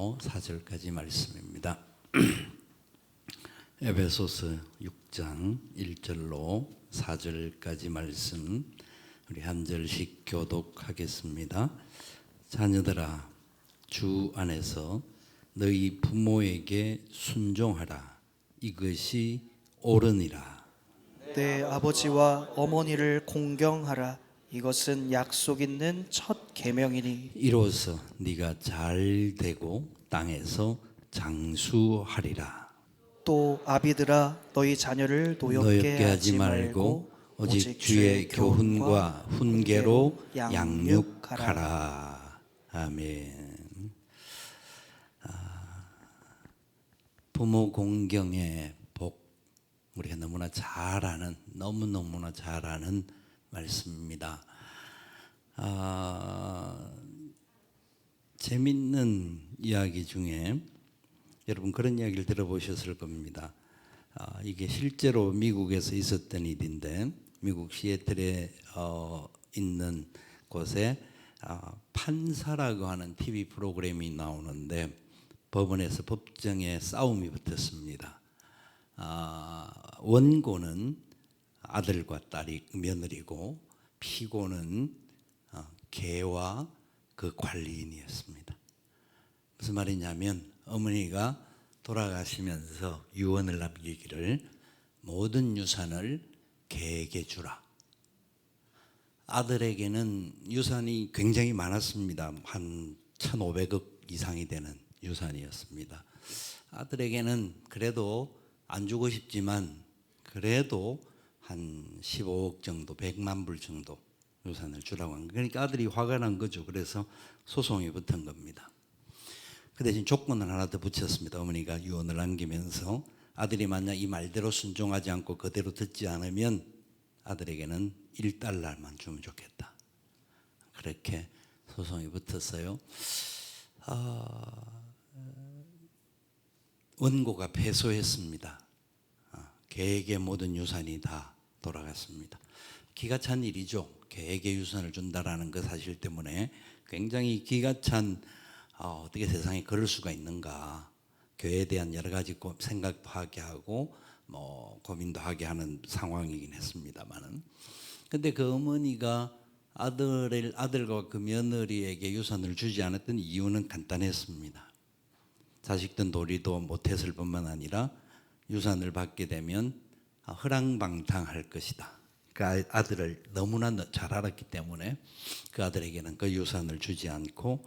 1절로 4절까지 말씀입니다. 에베소서 6장 1절로 4절까지 말씀 우리 한 절씩 교독하겠습니다. 자녀들아, 주 안에서 너희 부모에게 순종하라. 이것이 옳으니라. 내 아버지와 어머니를 공경하라. 이것은 약속 있는 첫 계명이니 이로써 네가 잘 되고 땅에서 장수하리라. 또 아비들아, 너희 자녀를 노엽게 하지 말고 오직 주의 교훈과 훈계로 양육하라. 아멘. 부모 공경의 복, 우리가 너무나 잘 아는, 너무나 잘 아는 말씀입니다. 재밌는 이야기 중에 여러분 그런 이야기를 들어보셨을 겁니다. 이게 실제로 미국에서 있었던 일인데, 미국 시애틀에 있는 곳에 판사라고 하는 TV 프로그램이 나오는데 법원에서 법정에 싸움이 붙었습니다. 원고는 아들과 딸이 며느리고 피고는 개와 그 관리인이었습니다. 무슨 말이냐면 어머니가 돌아가시면서 유언을 남기기를 모든 유산을 개에게 주라. 아들에게는 유산이 굉장히 많았습니다. 한 1,500억 이상이 되는 유산이었습니다. 아들에게는 그래도 안 주고 싶지만 그래도 한 15억 정도, 100만 불 정도 유산을 주라고 한 거예요. 그러니까 아들이 화가 난 거죠. 그래서 소송이 붙은 겁니다. 그 대신 조건을 하나 더 붙였습니다. 어머니가 유언을 남기면서 아들이 만약 이 말대로 순종하지 않고 그대로 듣지 않으면 아들에게는 1달러만 주면 좋겠다. 그렇게 소송이 붙었어요. 원고가 패소했습니다. 개에게 모든 유산이 다 돌아갔습니다. 기가 찬 일이죠. 개에게 유산을 준다라는 그 사실 때문에 굉장히 기가 찬, 어떻게 세상에 그럴 수가 있는가, 교회에 대한 여러 가지 생각도 하게 하고 고민도 하게 하는 상황이긴 했습니다만은, 근데 그 어머니가 아들과 그 며느리에게 유산을 주지 않았던 이유는 간단했습니다. 자식들 도리도 못했을 뿐만 아니라 유산을 받게 되면 허랑방탕할 것이다. 그 아들을 너무나 잘 알았기 때문에 그 아들에게는 그 유산을 주지 않고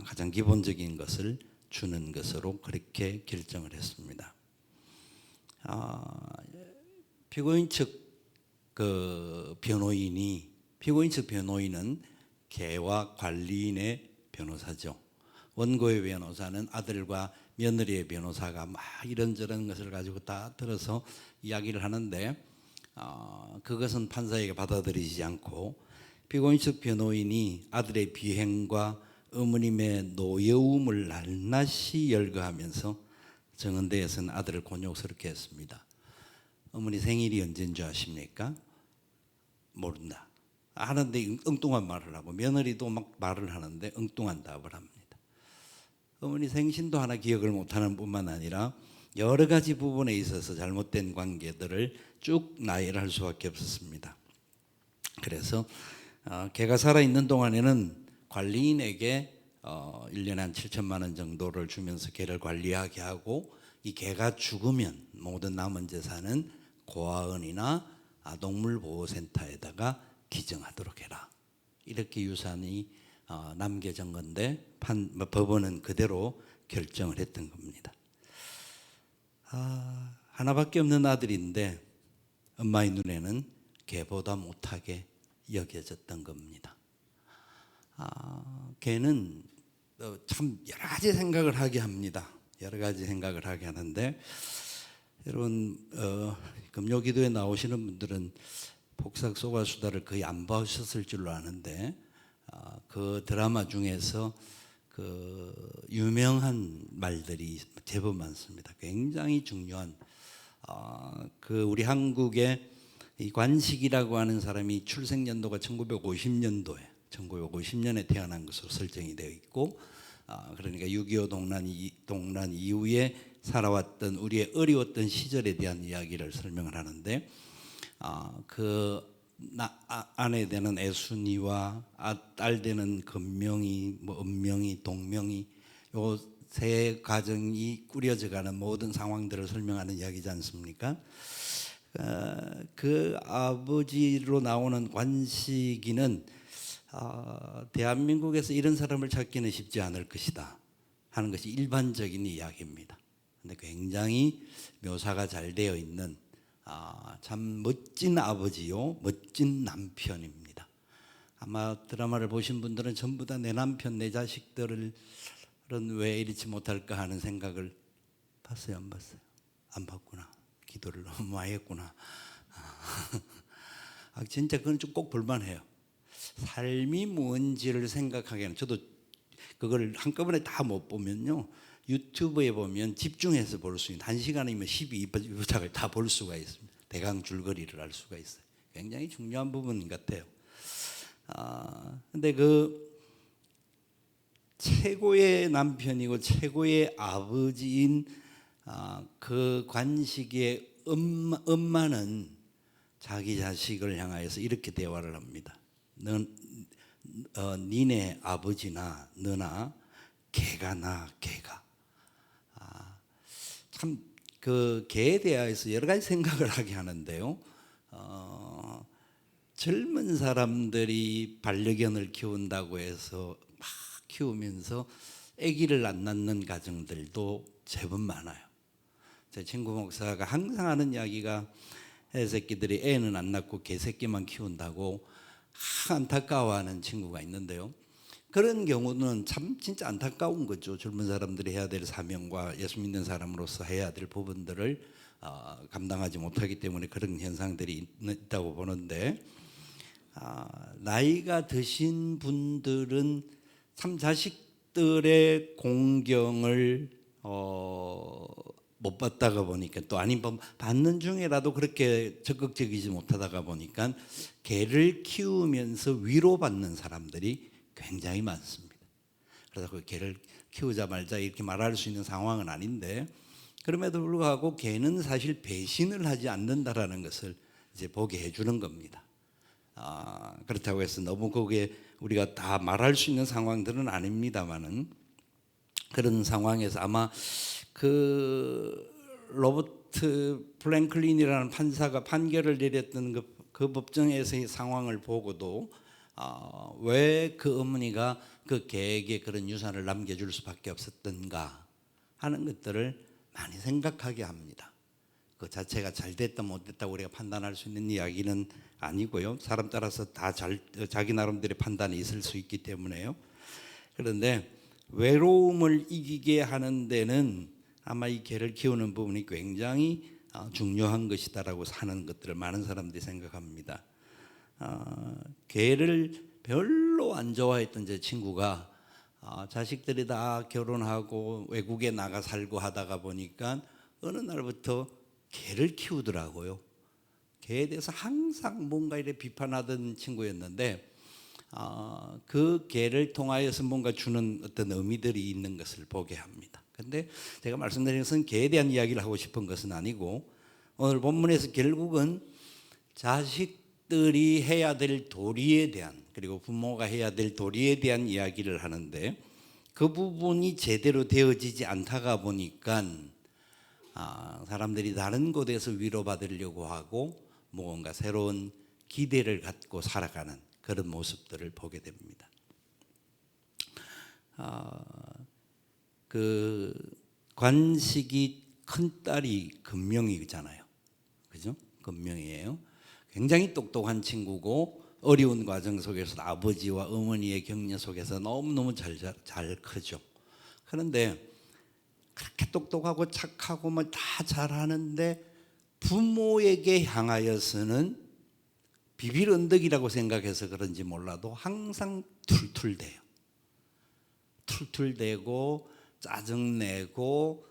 가장 기본적인 것을 주는 것으로 그렇게 결정을 했습니다. 피고인 측 그 피고인 측 변호인은 개와 관리인의 변호사죠. 원고의 변호사는 아들과 며느리의 변호사가 막 이런저런 것을 가지고 다 들어서 이야기를 하는데 그것은 판사에게 받아들이지 않고 피고인 측 변호인이 아들의 비행과 어머님의 노여움을 낱낱이 열거하면서 정은대에서는 아들을 곤욕스럽게 했습니다. 어머니 생일이 언제인 줄 아십니까? 모른다. 하는데 엉뚱한 말을 하고, 며느리도 막 말을 하는데 엉뚱한 답을 합니다. 어머니 생신도 하나 기억을 못하는 뿐만 아니라 여러 가지 부분에 있어서 잘못된 관계들을 쭉 나열을 할 수밖에 없었습니다. 그래서 개가 살아있는 동안에는 관리인에게 1년에 한 7천만 원 정도를 주면서 개를 관리하게 하고, 이 개가 죽으면 모든 남은 재산은 고아원이나 동물보호센터에다가 기증하도록 해라. 이렇게 유산이 남겨진 건데 법원은 그대로 결정을 했던 겁니다. 하나밖에 없는 아들인데 엄마의 눈에는 개보다 못하게 여겨졌던 겁니다. 개는 참 여러 가지 생각을 하게 합니다. 여러 가지 생각을 하게 하는데, 여러분 금요기도에 나오시는 분들은 복삭 소가수다를 거의 안 보셨을 줄로 아는데, 그 드라마 중에서 그 유명한 말들이 제법 많습니다. 굉장히 중요한, 그 우리 한국의 이 관식이라고 하는 사람이 출생 연도가 1950년에 태어난 것으로 설정이 되어 있고, 그러니까 6.25 동란 이후에 살아왔던 우리의 어려웠던 시절에 대한 이야기를 설명을 하는데 아내 되는 애순이와 딸 되는 금명이, 은명이, 동명이 요 세 가정이 꾸려져가는 모든 상황들을 설명하는 이야기지 않습니까? 그 아버지로 나오는 관식이는 대한민국에서 이런 사람을 찾기는 쉽지 않을 것이다 하는 것이 일반적인 이야기입니다. 근데 굉장히 묘사가 잘 되어 있는 참 멋진 아버지요, 멋진 남편입니다. 아마 드라마를 보신 분들은 전부 다 내 남편, 내 자식들은 왜 이렇지 못할까 하는 생각을 봤어요, 안 봤어요? 안 봤구나. 기도를 너무 많이 했구나. 진짜 그건 좀 꼭 볼만해요. 삶이 뭔지를 생각하기에는 저도 그걸 한꺼번에 다 못 보면요, 유튜브에 보면 집중해서 볼 수 있는 1시간이면 12부작을 다 볼 수가 있습니다. 대강 줄거리를 알 수가 있어요. 굉장히 중요한 부분 같아요. 근데 그 최고의 남편이고 최고의 아버지인 그 관식의 엄마는 자기 자식을 향하여서 이렇게 대화를 합니다. 니네 아버지나 너나 개가 나, 개가. 참 그 개에 대해서 여러 가지 생각을 하게 하는데요. 젊은 사람들이 반려견을 키운다고 해서 막 키우면서 아기를 안 낳는 가정들도 제법 많아요. 제 친구 목사가 항상 하는 이야기가 새끼들이 애는 안 낳고 개새끼만 키운다고 안타까워하는 친구가 있는데요. 그런 경우는 참 진짜 안타까운 거죠. 젊은 사람들이 해야 될 사명과 예수 믿는 사람으로서 해야 될 부분들을 감당하지 못하기 때문에 그런 현상들이 있다고 보는데, 나이가 드신 분들은 참 자식들의 공경을 못 받다가 보니까, 또 아니면 받는 중에라도 그렇게 적극적이지 못하다가 보니까 개를 키우면서 위로받는 사람들이 굉장히 많습니다. 그래서 그 개를 키우자 말자 이렇게 말할 수 있는 상황은 아닌데, 그럼에도 불구하고 개는 사실 배신을 하지 않는다라는 것을 이제 보게 해주는 겁니다. 그렇다고 해서 너무 거기에 우리가 다 말할 수 있는 상황들은 아닙니다만은, 그런 상황에서 아마 그 로버트 플랭클린이라는 판사가 판결을 내렸던 그 법정에서의 상황을 보고도 왜 그 어머니가 그 개에게 그런 유산을 남겨줄 수밖에 없었던가 하는 것들을 많이 생각하게 합니다. 그 자체가 잘 됐다 못 됐다 우리가 판단할 수 있는 이야기는 아니고요. 사람 따라서 다 자기 나름대로의 판단이 있을 수 있기 때문에요. 그런데 외로움을 이기게 하는 데는 아마 이 개를 키우는 부분이 굉장히 중요한 것이다라고 하는 것들을 많은 사람들이 생각합니다. 개를 별로 안 좋아했던 제 친구가 자식들이 다 결혼하고 외국에 나가 살고 하다가 보니까 어느 날부터 개를 키우더라고요. 개에 대해서 항상 뭔가 이렇게 비판하던 친구였는데, 그 개를 통하여서 뭔가 주는 어떤 의미들이 있는 것을 보게 합니다. 근데 제가 말씀드린 것은 개에 대한 이야기를 하고 싶은 것은 아니고, 오늘 본문에서 결국은 자식들이 해야 될 도리에 대한, 그리고 부모가 해야 될 도리에 대한 이야기를 하는데, 그 부분이 제대로 되어지지 않다가 보니까 사람들이 다른 곳에서 위로받으려고 하고 뭔가 새로운 기대를 갖고 살아가는 그런 모습들을 보게 됩니다. 그 관식이 큰 딸이 금명이잖아요, 그죠? 금명이에요. 굉장히 똑똑한 친구고 어려운 과정 속에서 아버지와 어머니의 격려 속에서 너무너무 잘 크죠. 그런데 그렇게 똑똑하고 착하고 뭐 다 잘하는데 부모에게 향하여서는 비빌 언덕이라고 생각해서 그런지 몰라도 항상 툴툴대요. 툴툴대고 짜증내고,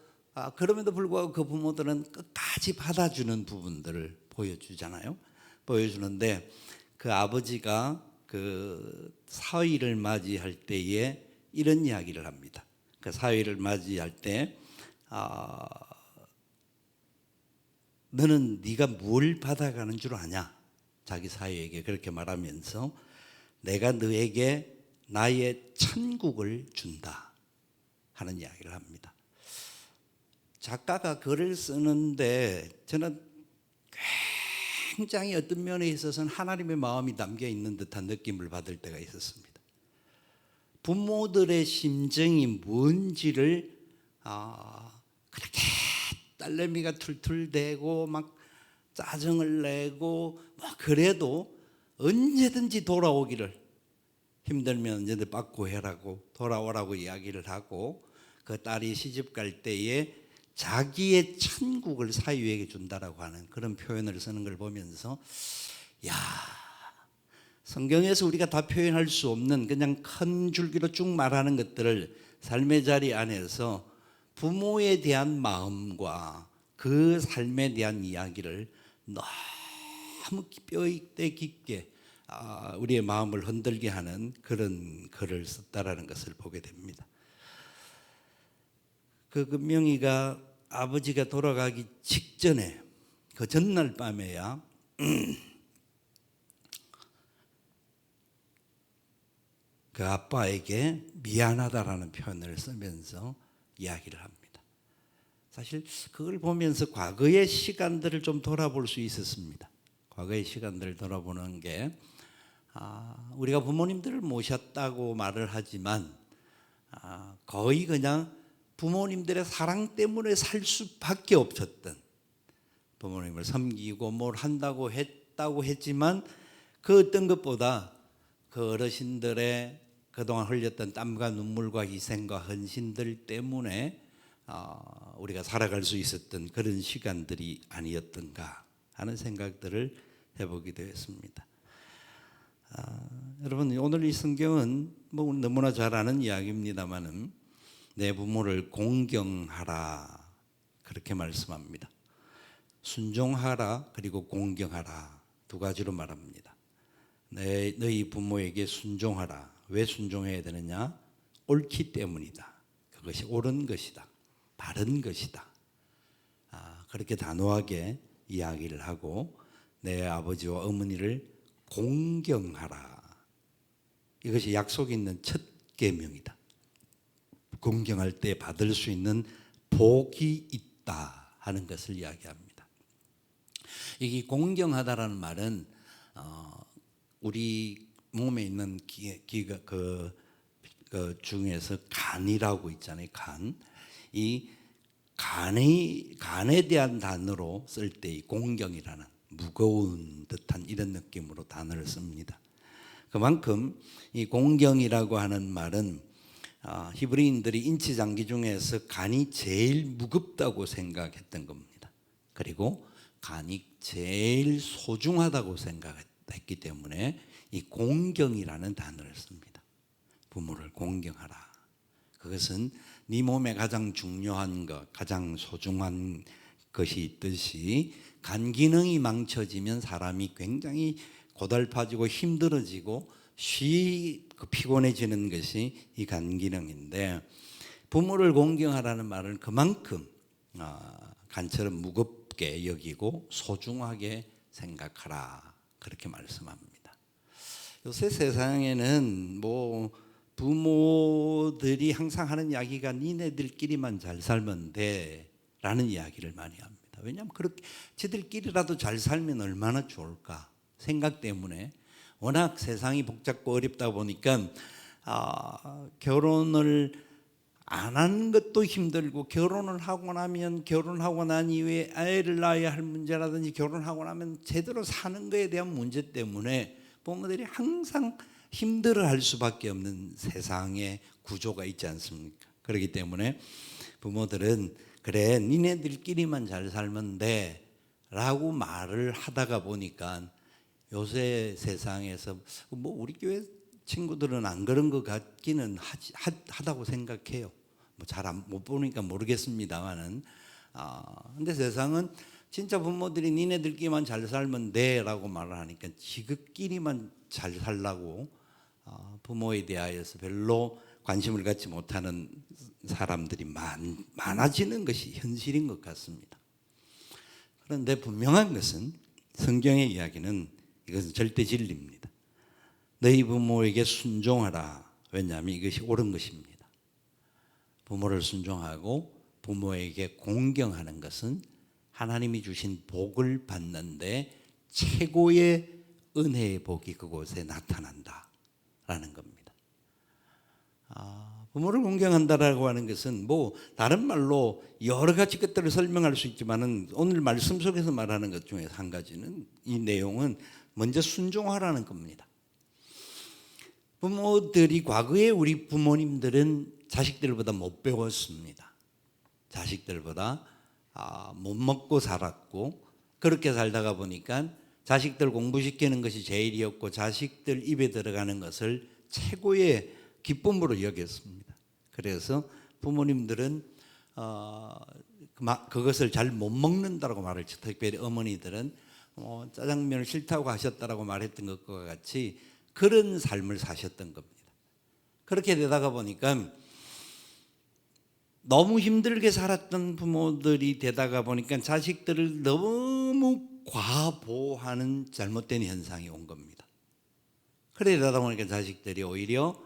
그럼에도 불구하고 그 부모들은 끝까지 받아주는 부분들을 보여주는데 그 아버지가 그 사위를 맞이할 때에 이런 이야기를 합니다. 그 사회를 맞이할 때 너는 네가 뭘 받아가는 줄 아냐? 자기 사회에게 그렇게 말하면서 내가 너에게 나의 천국을 준다 하는 이야기를 합니다. 작가가 글을 쓰는데 저는 굉장히 어떤 면에 있어서는 하나님의 마음이 담겨 있는 듯한 느낌을 받을 때가 있었습니다. 부모들의 심정이 뭔지를 그렇게 딸내미가 툴툴대고 막 짜증을 내고 그래도 언제든지 돌아오기를, 힘들면 언제든지 빠꾸해라고 돌아오라고 이야기를 하고, 그 딸이 시집 갈 때에 자기의 천국을 사위에게 준다라고 하는 그런 표현을 쓰는 걸 보면서 야, 성경에서 우리가 다 표현할 수 없는 그냥 큰 줄기로 쭉 말하는 것들을 삶의 자리 안에서 부모에 대한 마음과 그 삶에 대한 이야기를 너무 뼈대 깊게 우리의 마음을 흔들게 하는 그런 글을 썼다라는 것을 보게 됩니다. 그 금명이가 아버지가 돌아가기 직전에 그 전날 밤에야 그 아빠에게 미안하다라는 표현을 쓰면서 이야기를 합니다. 사실 그걸 보면서 과거의 시간들을 좀 돌아볼 수 있었습니다. 과거의 시간들을 돌아보는 게 우리가 부모님들을 모셨다고 말을 하지만 거의 그냥 부모님들의 사랑 때문에 살 수밖에 없었던, 부모님을 섬기고 뭘 한다고 했지만 그 어떤 것보다 그 어르신들의 그동안 흘렸던 땀과 눈물과 희생과 헌신들 때문에 우리가 살아갈 수 있었던 그런 시간들이 아니었던가 하는 생각들을 해보기도 했습니다. 여러분, 오늘 이 성경은 뭐 너무나 잘 아는 이야기입니다만은 내 부모를 공경하라 그렇게 말씀합니다. 순종하라 그리고 공경하라 두 가지로 말합니다. 너희 부모에게 순종하라. 왜 순종해야 되느냐? 옳기 때문이다. 그것이 옳은 것이다. 바른 것이다. 그렇게 단호하게 이야기를 하고 내 아버지와 어머니를 공경하라. 이것이 약속이 있는 첫 계명이다. 공경할 때 받을 수 있는 복이 있다 하는 것을 이야기합니다. 이 공경하다라는 말은 우리 몸에 있는 기가 그 중에서 간이라고 있잖아요. 간. 이 간에 대한 단어로 쓸 때 이 공경이라는 무거운 듯한 이런 느낌으로 단어를 씁니다. 그만큼 이 공경이라고 하는 말은 히브리인들이 인치장기 중에서 간이 제일 무겁다고 생각했던 겁니다. 그리고 간이 제일 소중하다고 생각했기 때문에 이 공경이라는 단어를 씁니다. 부모를 공경하라. 그것은 네 몸에 가장 중요한 것, 가장 소중한 것이 있듯이 간 기능이 망쳐지면 사람이 굉장히 고달파지고 힘들어지고 피곤해지는 것이 이 간 기능인데, 부모를 공경하라는 말은 그만큼 간처럼 무겁게 여기고 소중하게 생각하라 그렇게 말씀합니다. 요새 세상에는 뭐 부모들이 항상 하는 이야기가 니네들끼리만 잘 살면 돼 라는 이야기를 많이 합니다. 왜냐하면 그렇게 지들끼리라도 잘 살면 얼마나 좋을까 생각 때문에, 워낙 세상이 복잡고 어렵다 보니까 결혼을 안 하는 것도 힘들고, 결혼을 하고 나면 결혼하고 난 이후에 아이를 낳아야 할 문제라든지 결혼하고 나면 제대로 사는 것에 대한 문제 때문에 부모들이 항상 힘들어할 수밖에 없는 세상의 구조가 있지 않습니까? 그렇기 때문에 부모들은 그래 니네들끼리만 잘 살면 돼 라고 말을 하다가 보니까 요새 세상에서 뭐 우리 교회 친구들은 안 그런 것 같기는 하다고 생각해요. 뭐 잘 못 보니까 모르겠습니다만은 근데 세상은 진짜 부모들이 니네들끼리만 잘 살면 돼라고 말을 하니까 지극끼리만 잘 살라고 부모에 대하여서 별로 관심을 갖지 못하는 사람들이 많아지는 것이 현실인 것 같습니다. 그런데 분명한 것은 성경의 이야기는 이것은 절대 진리입니다. 너희 부모에게 순종하라. 왜냐하면 이것이 옳은 것입니다. 부모를 순종하고 부모에게 공경하는 것은 하나님이 주신 복을 받는데 최고의 은혜의 복이 그곳에 나타난다라는 겁니다. 부모를 공경한다라고 하는 것은 뭐 다른 말로 여러 가지 것들을 설명할 수 있지만은 오늘 말씀 속에서 말하는 것 중에 한 가지는 이 내용은 먼저 순종하라는 겁니다. 부모들이 과거에 우리 부모님들은 자식들보다 못 배웠습니다. 자식들보다 못 먹고 살았고 그렇게 살다가 보니까 자식들 공부시키는 것이 제일이었고 자식들 입에 들어가는 것을 최고의 기쁨으로 여겼습니다. 그래서 부모님들은 그것을 잘 못 먹는다고 말을 했죠. 특별히 어머니들은 짜장면을 싫다고 하셨다라고 말했던 것과 같이 그런 삶을 사셨던 겁니다. 그렇게 되다가 보니까 너무 힘들게 살았던 부모들이 되다가 보니까 자식들을 너무 과보호하는 잘못된 현상이 온 겁니다. 그러다 보니까 자식들이 오히려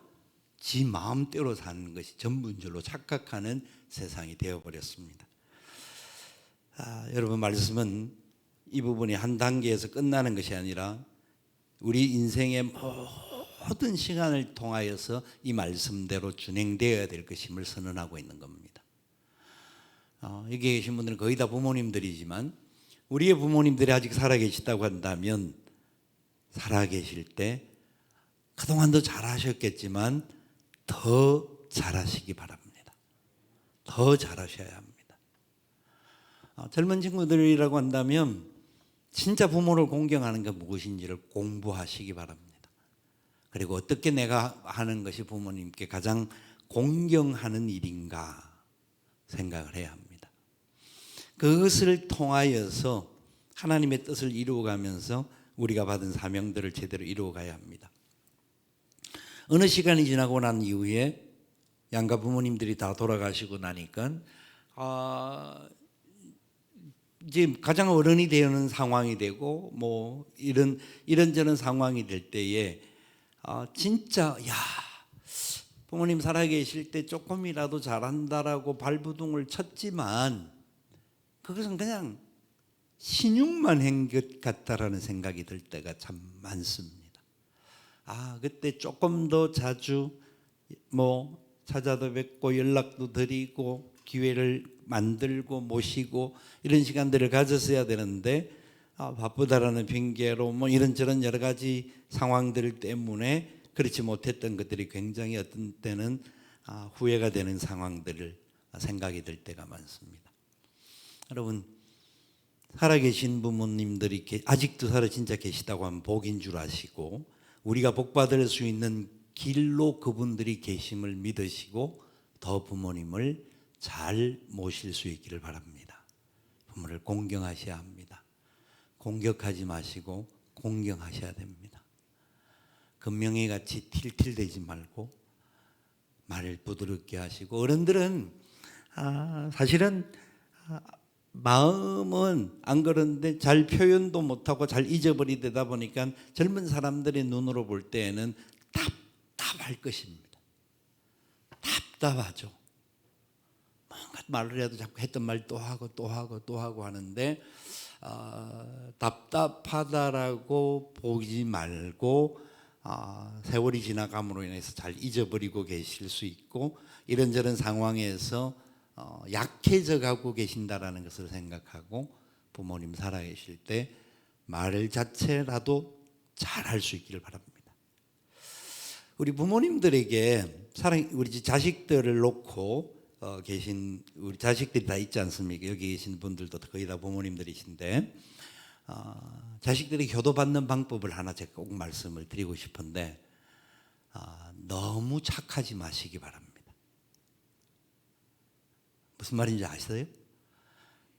지 마음대로 사는 것이 전부인 줄로 착각하는 세상이 되어버렸습니다. 여러분 말씀은 이 부분이 한 단계에서 끝나는 것이 아니라 우리 인생의 모든 시간을 통하여서 이 말씀대로 진행되어야 될 것임을 선언하고 있는 겁니다. 여기 계신 분들은 거의 다 부모님들이지만 우리의 부모님들이 아직 살아계시다고 한다면 살아계실 때 그동안도 잘하셨겠지만 더 잘하시기 바랍니다. 더 잘하셔야 합니다. 젊은 친구들이라고 한다면 진짜 부모를 공경하는 게 무엇인지를 공부하시기 바랍니다. 그리고 어떻게 내가 하는 것이 부모님께 가장 공경하는 일인가 생각을 해야 합니다. 그것을 통하여서 하나님의 뜻을 이루어가면서 우리가 받은 사명들을 제대로 이루어가야 합니다. 어느 시간이 지나고 난 이후에 양가 부모님들이 다 돌아가시고 나니까 이제 가장 어른이 되는 상황이 되고 뭐 이런저런 상황이 될 때에 진짜 부모님 살아계실 때 조금이라도 잘한다라고 발부둥을 쳤지만 그것은 그냥 신용만 한 것 같다라는 생각이 들 때가 참 많습니다. 그때 조금 더 자주 찾아도 뵙고 연락도 드리고 기회를 만들고 모시고 이런 시간들을 가졌어야 되는데 바쁘다라는 핑계로 이런저런 여러 가지 상황들 때문에 그렇지 못했던 것들이 굉장히 어떤 때는 후회가 되는 상황들을 생각이 들 때가 많습니다. 여러분 살아계신 부모님들이 아직도 진짜 계시다고 하면 복인 줄 아시고 우리가 복받을 수 있는 길로 그분들이 계심을 믿으시고 더 부모님을 잘 모실 수 있기를 바랍니다. 부모를 공경하셔야 합니다. 공격하지 마시고 공경하셔야 됩니다. 금명이 같이 틸틸대지 말고 말을 부드럽게 하시고 어른들은 사실은 마음은 안 그런데 잘 표현도 못하고 잘 잊어버리다 보니까 젊은 사람들의 눈으로 볼 때에는 답답할 것입니다. 답답하죠. 뭔가 말을 해도 자꾸 했던 말 또 하고 또 하고 또 하고 하는데 답답하다라고 보지 말고 세월이 지나감으로 인해서 잘 잊어버리고 계실 수 있고 이런저런 상황에서 약해져 가고 계신다라는 것을 생각하고 부모님 살아계실 때 말 자체라도 잘할 수 있기를 바랍니다. 우리 부모님들에게 우리 자식들을 놓고 계신 우리 자식들이 다 있지 않습니까? 여기 계신 분들도 거의 다 부모님들이신데 자식들이 효도받는 방법을 하나 제가 꼭 말씀을 드리고 싶은데 너무 착하지 마시기 바랍니다. 무슨 말인지 아시어요?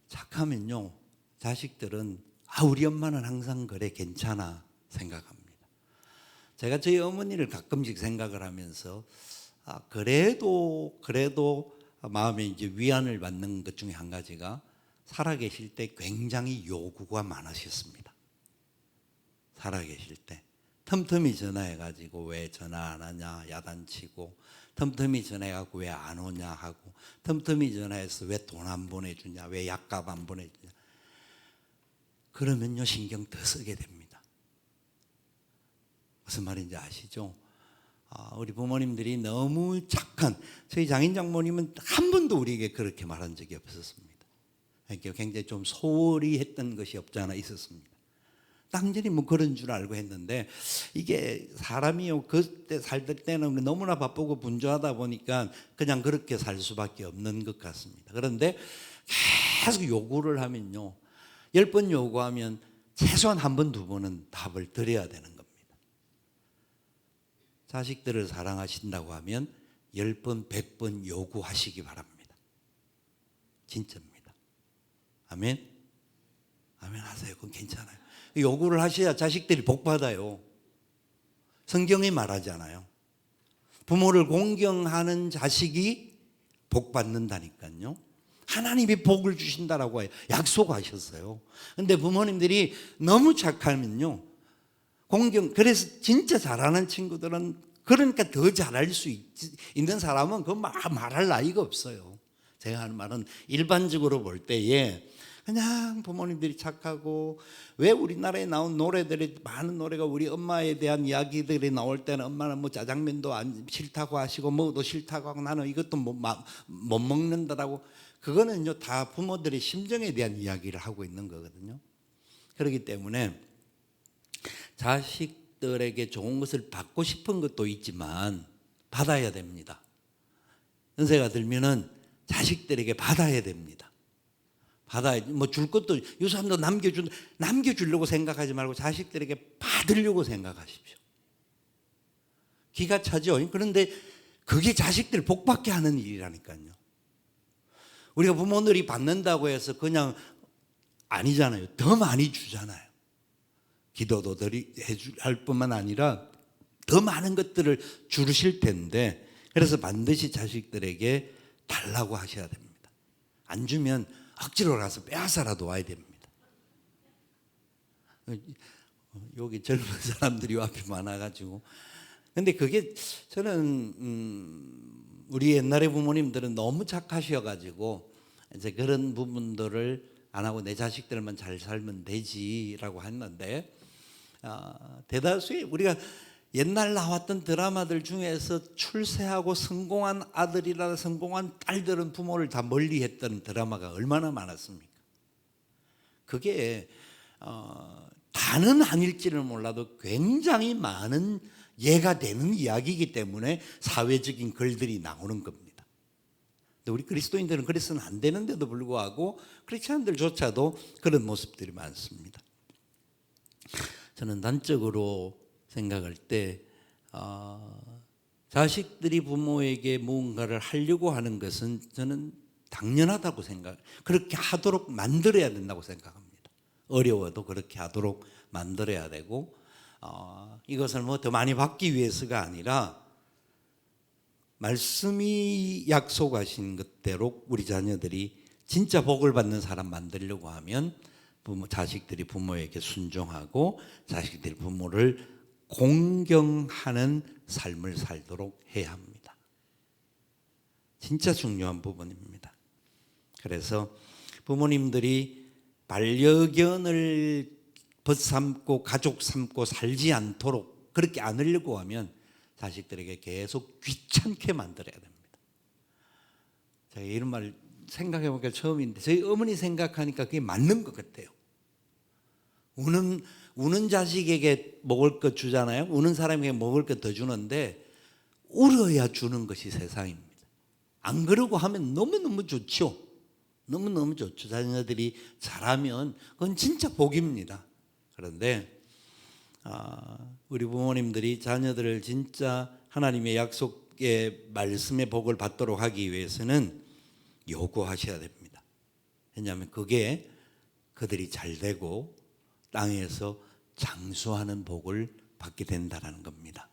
착하면요 자식들은 우리 엄마는 항상 그래 괜찮아 생각합니다. 제가 저희 어머니를 가끔씩 생각을 하면서 그래도 마음에 이제 위안을 받는 것 중에 한 가지가 살아계실 때 굉장히 요구가 많으셨습니다. 살아계실 때 틈틈이 전화해가지고 왜 전화 안 하냐 야단치고, 틈틈이 전화해가지고 왜 안 오냐 하고, 틈틈이 전화해서 왜 돈 안 보내주냐, 왜 약값 안 보내주냐. 그러면요 신경 더 쓰게 됩니다. 무슨 말인지 아시죠? 우리 부모님들이 너무 착한, 저희 장인 장모님은 한 번도 우리에게 그렇게 말한 적이 없었습니다. 그러니까 굉장히 좀 소홀히 했던 것이 없지 않아 있었습니다. 당연히 뭐 그런 줄 알고 했는데, 이게 사람이요 그때 살던 때는 너무나 바쁘고 분주하다 보니까 그냥 그렇게 살 수밖에 없는 것 같습니다. 그런데 계속 요구를 하면요, 10번 요구하면 최소한 한 번, 두 번은 답을 드려야 되는 겁니다. 자식들을 사랑하신다고 하면 10번, 100번 요구하시기 바랍니다. 진짜입니다. 아멘? 아멘 하세요. 그건 괜찮아요. 요구를 하셔야 자식들이 복 받아요. 성경이 말하잖아요. 부모를 공경하는 자식이 복 받는다니까요. 하나님이 복을 주신다라고 약속하셨어요. 근데 부모님들이 너무 착하면요, 그래서 진짜 잘하는 친구들은, 그러니까 더 잘할 수 있는 사람은 그 말할 나이가 없어요. 제가 하는 말은 일반적으로 볼 때에 그냥 부모님들이 착하고, 왜 우리나라에 나온 노래들이 많은 노래가 우리 엄마에 대한 이야기들이 나올 때는 엄마는 뭐 짜장면도 싫다고 하시고 뭐도 싫다고 하고 나는 이것도 못 먹는다라고, 그거는요 다 부모들의 심정에 대한 이야기를 하고 있는 거거든요. 그렇기 때문에 자식들에게 좋은 것을 받고 싶은 것도 있지만 받아야 됩니다. 연세가 들면은 자식들에게 받아야 됩니다. 뭐 줄 것도 이 사람도 남겨주려고 생각하지 말고 자식들에게 받으려고 생각하십시오. 기가 차죠. 그런데 그게 자식들 복받게 하는 일이라니까요. 우리가 부모들이 받는다고 해서 그냥 아니잖아요. 더 많이 주잖아요. 기도도 할 뿐만 아니라 더 많은 것들을 주실 텐데, 그래서 반드시 자식들에게 달라고 하셔야 됩니다. 안 주면 억지로 가서 빼앗아라도 와야 됩니다. 여기 젊은 사람들이 앞에 많아가지고, 근데 그게 저는 우리 옛날의 부모님들은 너무 착하셔가지고 이제 그런 부분들을 안 하고 내 자식들만 잘 살면 되지라고 했는데, 대다수의 우리가 옛날 나왔던 드라마들 중에서 출세하고 성공한 아들이나 성공한 딸들은 부모를 다 멀리했던 드라마가 얼마나 많았습니까? 그게 다는 아닐지는 몰라도 굉장히 많은 예가 되는 이야기이기 때문에 사회적인 글들이 나오는 겁니다. 근데 우리 그리스도인들은 그래서는 안 되는데도 불구하고 크리스찬들조차도 그런 모습들이 많습니다. 저는 단적으로 생각할 때 자식들이 부모에게 무언가를 하려고 하는 것은 저는 당연하다고 그렇게 하도록 만들어야 된다고 생각합니다. 어려워도 그렇게 하도록 만들어야 되고, 이것을 뭐 더 많이 받기 위해서가 아니라 말씀이 약속하신 것대로 우리 자녀들이 진짜 복을 받는 사람 만들려고 하면 자식들이 부모에게 순종하고 자식들이 부모를 공경하는 삶을 살도록 해야 합니다. 진짜 중요한 부분입니다. 그래서 부모님들이 반려견을 벗삼고 가족 삼고 살지 않도록 그렇게 않으려고 하면 자식들에게 계속 귀찮게 만들어야 됩니다. 제가 이런 말 생각해 보니까 처음인데, 저희 어머니 생각하니까 그게 맞는 것 같아요. 우는 자식에게 먹을 것 주잖아요. 우는 사람에게 먹을 것 더 주는데 울어야 주는 것이 세상입니다. 안 그러고 하면 너무너무 좋죠. 너무너무 좋죠. 자녀들이 잘하면 그건 진짜 복입니다. 그런데 우리 부모님들이 자녀들을 진짜 하나님의 약속의 말씀의 복을 받도록 하기 위해서는 요구하셔야 됩니다. 왜냐하면 그게 그들이 잘 되고 땅에서 장수하는 복을 받게 된다는 겁니다.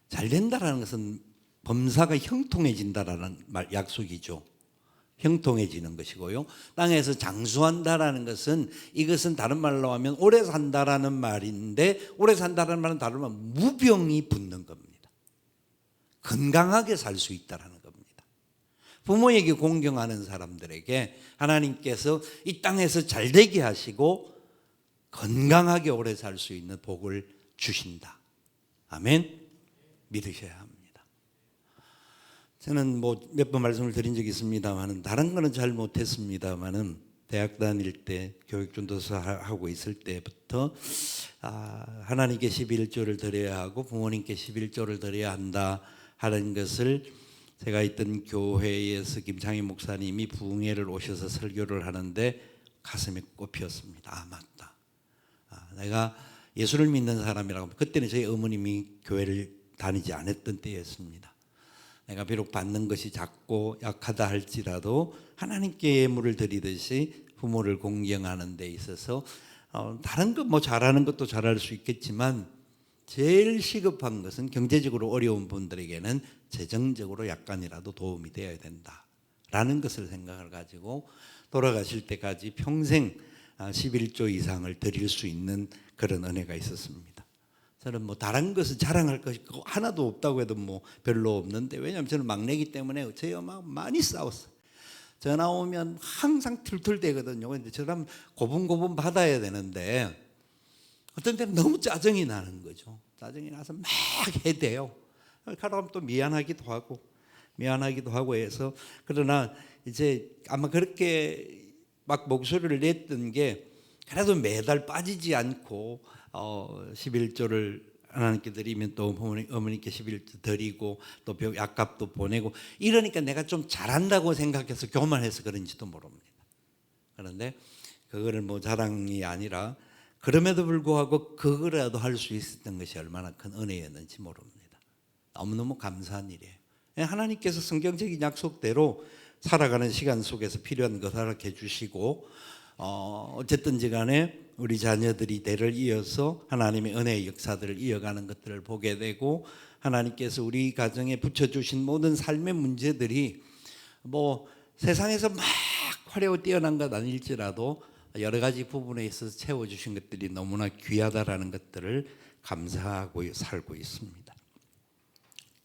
잘 된다는 것은 범사가 형통해진다라는 약속이죠. 형통해지는 것이고요. 땅에서 장수한다라는 것은, 이것은 다른 말로 하면 오래 산다라는 말인데, 오래 산다라는 말은 다른 말 무병이 붙는 겁니다. 건강하게 살 수 있다라는 겁니다. 부모에게 공경하는 사람들에게 하나님께서 이 땅에서 잘 되게 하시고 건강하게 오래 살 수 있는 복을 주신다. 아멘. 믿으셔야 합니다. 저는 뭐 몇 번 말씀을 드린 적이 있습니다만은, 다른 거는 잘 못했습니다만은, 대학 다닐 때 교육전도사 하고 있을 때부터 하나님께 11조를 드려야 하고 부모님께 11조를 드려야 한다 하는 것을, 제가 있던 교회에서 김창희 목사님이 부흥회를 오셔서 설교를 하는데 가슴에 꼽혔습니다. 맞다. 내가 예수를 믿는 사람이라고. 그때는 저희 어머님이 교회를 다니지 않았던 때였습니다. 내가 비록 받는 것이 작고 약하다 할지라도 하나님께 예물을 드리듯이 부모를 공경하는 데 있어서 다른 거 뭐 잘하는 것도 잘할 수 있겠지만, 제일 시급한 것은 경제적으로 어려운 분들에게는 재정적으로 약간이라도 도움이 되어야 된다라는 것을 생각을 가지고 돌아가실 때까지 평생 11조 이상을 드릴 수 있는 그런 은혜가 있었습니다. 저는 뭐 다른 것을 자랑할 것이 하나도 없다고 해도 뭐 별로 없는데, 왜냐하면 저는 막내이기 때문에 저희 엄마가 많이 싸웠어요. 전화 오면 항상 툴툴대거든요. 근데 저랑 고분고분 받아야 되는데 어떤 때는 너무 짜증이 나는 거죠. 짜증이 나서 막 해대요. 그러면 또 미안하기도 하고 해서, 그러나 이제 아마 그렇게 막 목소리를 냈던 게, 그래도 매달 빠지지 않고 11조를 하나님께 드리면 또 어머니께 11조 드리고 또 약값도 보내고 이러니까 내가 좀 잘한다고 생각해서 교만해서 그런지도 모릅니다. 그런데 그거를 뭐 자랑이 아니라, 그럼에도 불구하고 그거라도 할 수 있었던 것이 얼마나 큰 은혜였는지 모릅니다. 너무너무 감사한 일이에요. 하나님께서 성경적인 약속대로 살아가는 시간 속에서 필요한 것 허락해 주시고, 어쨌든지 간에 우리 자녀들이 대를 이어서 하나님의 은혜의 역사들을 이어가는 것들을 보게 되고, 하나님께서 우리 가정에 붙여주신 모든 삶의 문제들이 뭐 세상에서 막 화려하고 뛰어난 것 아닐지라도 여러 가지 부분에 있어서 채워주신 것들이 너무나 귀하다라는 것들을 감사하고 살고 있습니다.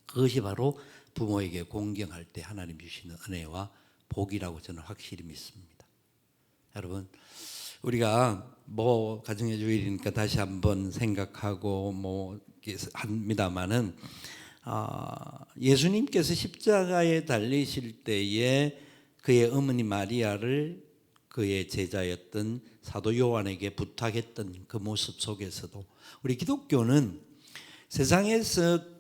그것이 바로 부모에게 공경할 때 하나님 주시는 은혜와 복이라고 저는 확실히 믿습니다. 여러분, 우리가 뭐 가정의 주일이니까 다시 한번 생각하고 뭐 합니다만은, 예수님께서 십자가에 달리실 때에 그의 어머니 마리아를 그의 제자였던 사도 요한에게 부탁했던 그 모습 속에서도, 우리 기독교는 세상에서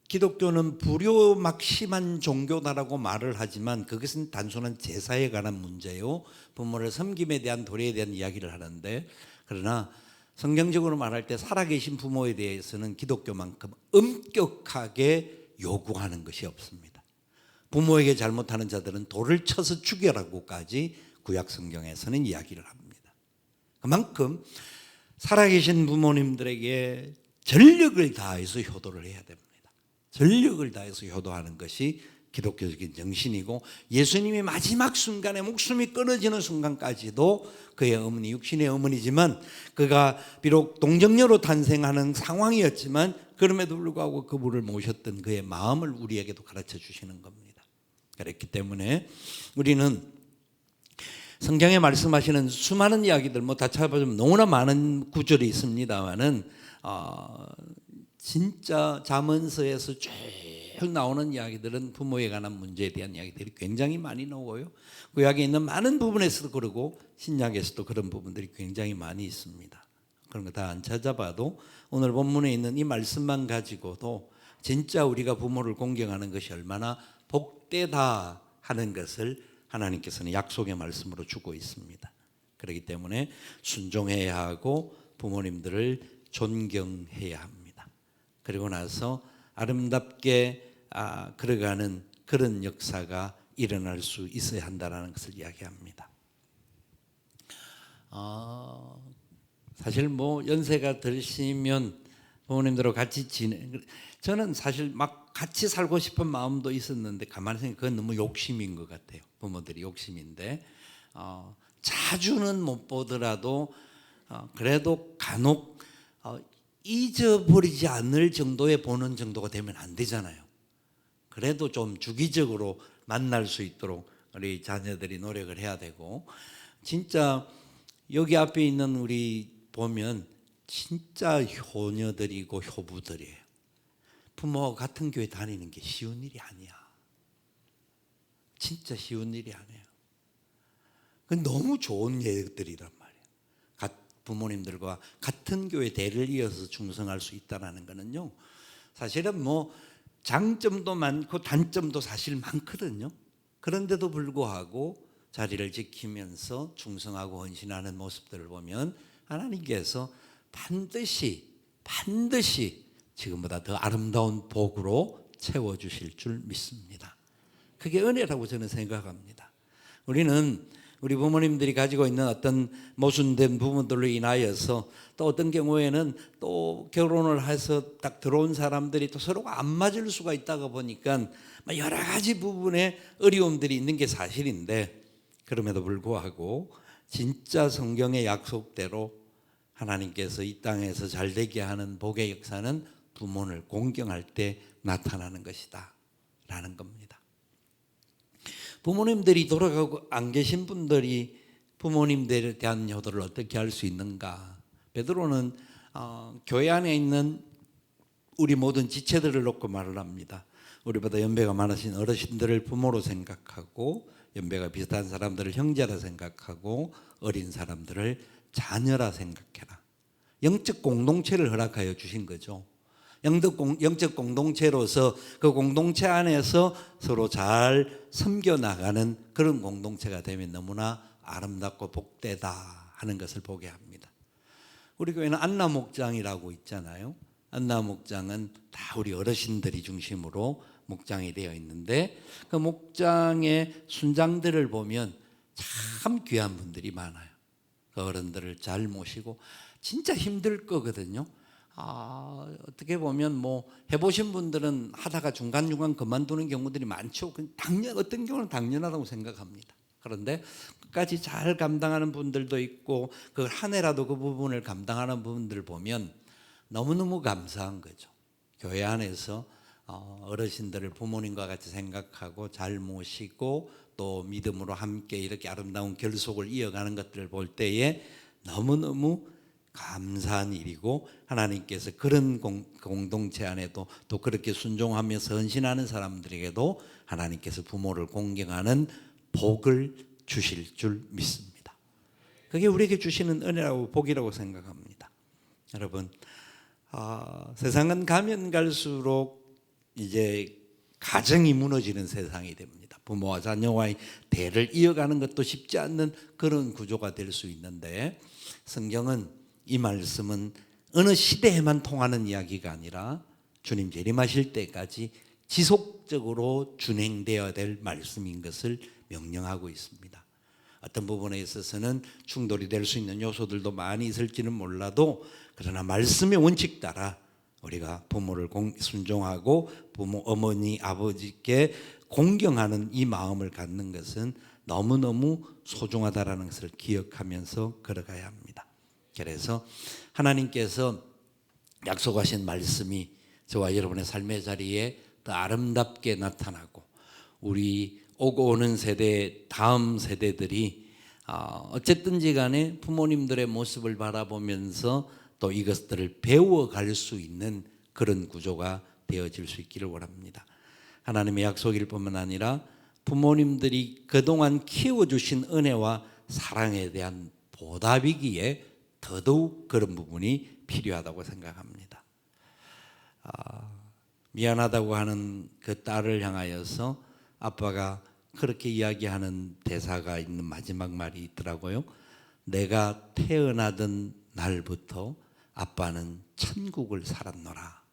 기독교는 불효 막심한 종교다라고 말을 하지만 그것은 단순한 제사에 관한 문제요, 부모를 섬김에 대한 도리에 대한 이야기를 하는데, 그러나 성경적으로 말할 때 살아계신 부모에 대해서는 기독교만큼 엄격하게 요구하는 것이 없습니다. 부모에게 잘못하는 자들은 돌을 쳐서 죽여라고까지 구약 성경에서는 이야기를 합니다. 그만큼 살아계신 부모님들에게 전력을 다해서 효도를 해야 됩니다. 전력을 다해서 효도하는 것이 기독교적인 정신이고, 예수님이 마지막 순간에 목숨이 끊어지는 순간까지도 그의 어머니, 육신의 어머니지만 그가 비록 동정녀로 탄생하는 상황이었지만 그럼에도 불구하고 그분을 모셨던 그의 마음을 우리에게도 가르쳐 주시는 겁니다. 그렇기 때문에 우리는 성경에 말씀하시는 수많은 이야기들 뭐 다 찾아보면 너무나 많은 구절이 있습니다만은, 진짜 잠언서에서 쭉 나오는 이야기들은 부모에 관한 문제에 대한 이야기들이 굉장히 많이 나오고요, 구약에 있는 많은 부분에서도 그러고 신약에서도 그런 부분들이 굉장히 많이 있습니다. 그런 거 다 안 찾아봐도 오늘 본문에 있는 이 말씀만 가지고도 진짜 우리가 부모를 공경하는 것이 얼마나 복되다 하는 것을 하나님께서는 약속의 말씀으로 주고 있습니다. 그렇기 때문에 순종해야 하고 부모님들을 존경해야 합니다. 그리고 나서 아름답게 걸어가는 그런 역사가 일어날 수 있어야 한다는 것을 이야기합니다. 사실 뭐 연세가 드시면 부모님들하고 같이 저는 사실 막 같이 살고 싶은 마음도 있었는데 가만히 생각해 그건 너무 욕심인 것 같아요. 부모들이 욕심인데 자주는 못 보더라도 그래도 간혹 잊어버리지 않을 정도의 보는 정도가 되면 안 되잖아요. 그래도 좀 주기적으로 만날 수 있도록 우리 자녀들이 노력을 해야 되고, 진짜 여기 앞에 있는 우리 보면 진짜 효녀들이고 효부들이에요. 부모와 같은 교회 다니는 게 쉬운 일이 아니야. 진짜 쉬운 일이 아니에요. 그 너무 좋은 예들이란 말이에요. 부모님들과 같은 교회 대를 이어서 충성할 수 있다는 것은요, 사실은 뭐 장점도 많고 단점도 사실 많거든요. 그런데도 불구하고 자리를 지키면서 충성하고 헌신하는 모습들을 보면 하나님께서 반드시 지금보다 더 아름다운 복으로 채워주실 줄 믿습니다. 그게 은혜라고 저는 생각합니다. 우리 부모님들이 가지고 있는 어떤 모순된 부분들로 인하여서, 또 어떤 경우에는 또 결혼을 해서 딱 들어온 사람들이 또 서로가 안 맞을 수가 있다가 보니까 여러 가지 부분에 어려움들이 있는 게 사실인데, 그럼에도 불구하고 진짜 성경의 약속대로 하나님께서 이 땅에서 잘되게 하는 복의 역사는 부모를 공경할 때 나타나는 것이다 라는 겁니다. 부모님들이 돌아가고 안 계신 분들이 부모님들에 대한 효도를 어떻게 할 수 있는가? 베드로는 교회 안에 있는 우리 모든 지체들을 놓고 말을 합니다. 우리보다 연배가 많으신 어르신들을 부모로 생각하고, 연배가 비슷한 사람들을 형제라 생각하고, 어린 사람들을 자녀라 생각해라. 영적 공동체를 허락하여 주신 거죠. 영적 공동체로서 그 공동체 안에서 서로 잘 섬겨나가는 그런 공동체가 되면 너무나 아름답고 복되다 하는 것을 보게 합니다. 우리 교회는 안나 목장이라고 있잖아요. 안나 목장은 다 우리 어르신들이 중심으로 목장이 되어 있는데, 그 목장의 순장들을 보면 참 귀한 분들이 많아요. 그 어른들을 잘 모시고 진짜 힘들 거거든요. 어떻게 보면 뭐 해보신 분들은 하다가 중간중간 그만두는 경우들이 많죠. 어떤 경우는 당연하다고 생각합니다. 그런데 끝까지 잘 감당하는 분들도 있고, 그 한 해라도 그 부분을 감당하는 분들 보면 너무너무 감사한 거죠. 교회 안에서 어르신들을 부모님과 같이 생각하고 잘 모시고 또 믿음으로 함께 이렇게 아름다운 결속을 이어가는 것들을 볼 때에 너무너무 감사한 일이고, 하나님께서 그런 공동체 안에도 또 그렇게 순종하면서 헌신하는 사람들에게도 하나님께서 부모를 공경하는 복을 주실 줄 믿습니다. 그게 우리에게 주시는 은혜라고 복이라고 생각합니다. 여러분, 세상은 가면 갈수록 이제 가정이 무너지는 세상이 됩니다. 부모와 자녀와의 대를 이어가는 것도 쉽지 않는 그런 구조가 될 수 있는데, 성경은 이 말씀은 어느 시대에만 통하는 이야기가 아니라 주님 재림하실 때까지 지속적으로 준행되어야 될 말씀인 것을 명령하고 있습니다. 어떤 부분에 있어서는 충돌이 될 수 있는 요소들도 많이 있을지는 몰라도, 그러나 말씀의 원칙 따라 우리가 부모를 순종하고 부모, 어머니, 아버지께 공경하는 이 마음을 갖는 것은 너무너무 소중하다라는 것을 기억하면서 걸어가야 합니다. 그래서 하나님께서 약속하신 말씀이 저와 여러분의 삶의 자리에 더 아름답게 나타나고, 우리 오고 오는 세대, 다음 세대들이 어쨌든지 간에 부모님들의 모습을 바라보면서 또 이것들을 배워갈 수 있는 그런 구조가 되어질 수 있기를 원합니다. 하나님의 약속일 뿐만 아니라 부모님들이 그동안 키워주신 은혜와 사랑에 대한 보답이기에 더더욱 그런 부분이 필요하다고 생각합니다. 미안하다고 하는 그 딸을 향하여서 아빠가 그렇게 이야기하는 대사가 있는 마지막 말이 있더라고요. 내가 태어나던 날부터 아빠는 천국을 살았노라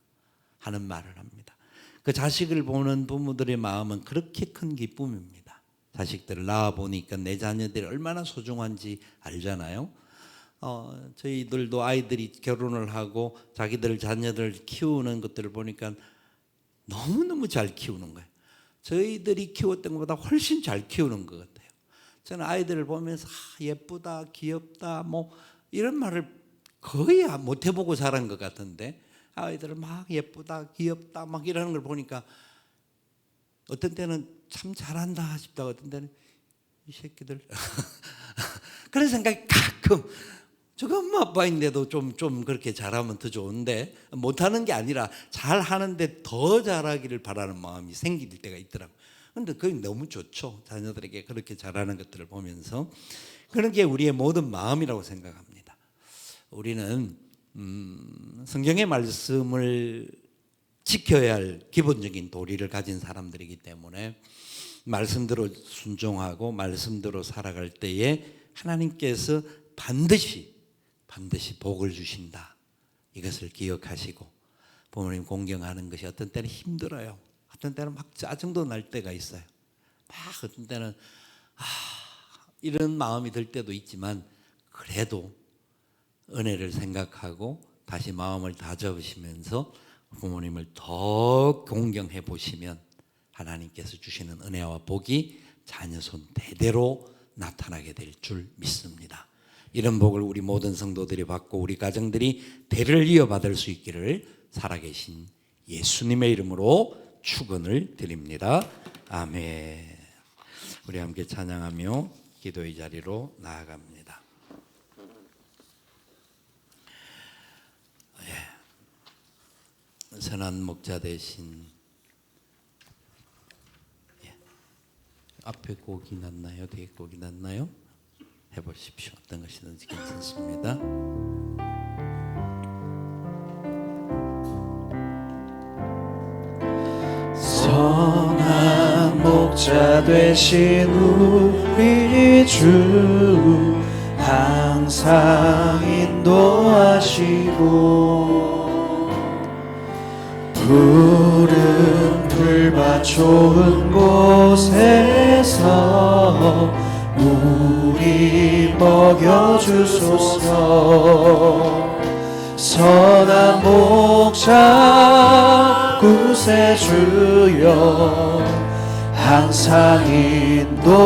하는 말을 합니다. 그 자식을 보는 부모들의 마음은 그렇게 큰 기쁨입니다. 자식들을 낳아보니까 내 자녀들이 얼마나 소중한지 알잖아요. 저희들도 아이들이 결혼을 하고 자기들 자녀들을 키우는 것들을 보니까 너무너무 잘 키우는 거예요. 저희들이 키웠던 것보다 훨씬 잘 키우는 것 같아요. 저는 아이들을 보면서 예쁘다, 귀엽다 뭐 이런 말을 거의 못 해보고 자란 것 같은데, 아이들을 막 예쁘다, 귀엽다 막 이러는 걸 보니까 어떤 때는 참 잘한다 싶다, 어떤 때는 이 새끼들 그런 생각이 가끔, 저거 엄마 아빠인데도 좀 그렇게 잘하면 더 좋은데, 못하는 게 아니라 잘하는데 더 잘하기를 바라는 마음이 생길 때가 있더라고요. 그런데 그게 너무 좋죠. 자녀들에게 그렇게 잘하는 것들을 보면서. 그런 게 우리의 모든 마음이라고 생각합니다. 우리는 성경의 말씀을 지켜야 할 기본적인 도리를 가진 사람들이기 때문에 말씀대로 순종하고 말씀대로 살아갈 때에 하나님께서 반드시 복을 주신다, 이것을 기억하시고 부모님 공경하는 것이 어떤 때는 힘들어요. 어떤 때는 막 짜증도 날 때가 있어요. 막 어떤 때는 이런 마음이 들 때도 있지만, 그래도 은혜를 생각하고 다시 마음을 다잡으시면서 부모님을 더 공경해 보시면 하나님께서 주시는 은혜와 복이 자녀 손 대대로 나타나게 될 줄 믿습니다. 이런 복을 우리 모든 성도들이 받고 우리 가정들이 대를 이어받을 수 있기를 살아계신 예수님의 이름으로 축원을 드립니다. 아멘. 우리 함께 찬양하며 기도의 자리로 나아갑니다. 선한 목자 되신, 앞에 곡이 났나요? 뒤에 곡이 났나요? 해보십시오. 어떤 것이든지 괜찮습니다. 선한 목자 되신 우리 주, 항상 인도하시고 푸른 풀밭 좋은 곳에서 우리 먹여주소서. 선한 목자 구세주여, 항상 인도하소서.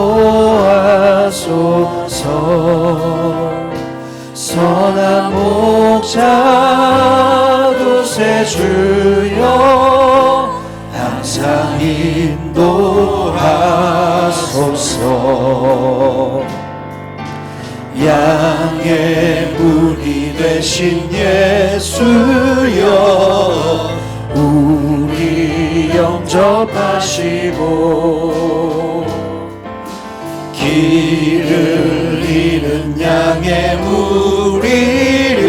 선한 목자 구세주여, 항상 인도하소서. 양의 문이 되신 예수여, 우리 영접하시고 길을 잃은 양의 무리를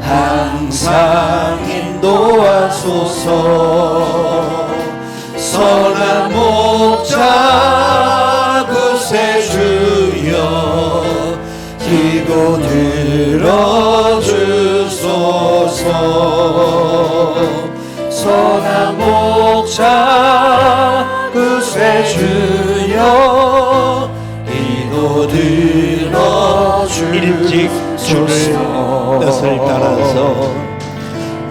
항상 인도하소서. 선한 목자 구세주여, 기도 들어주소서. 선한 목자 구세주여, 기도 들어주소서. 일찍 주의 뜻을 따라서,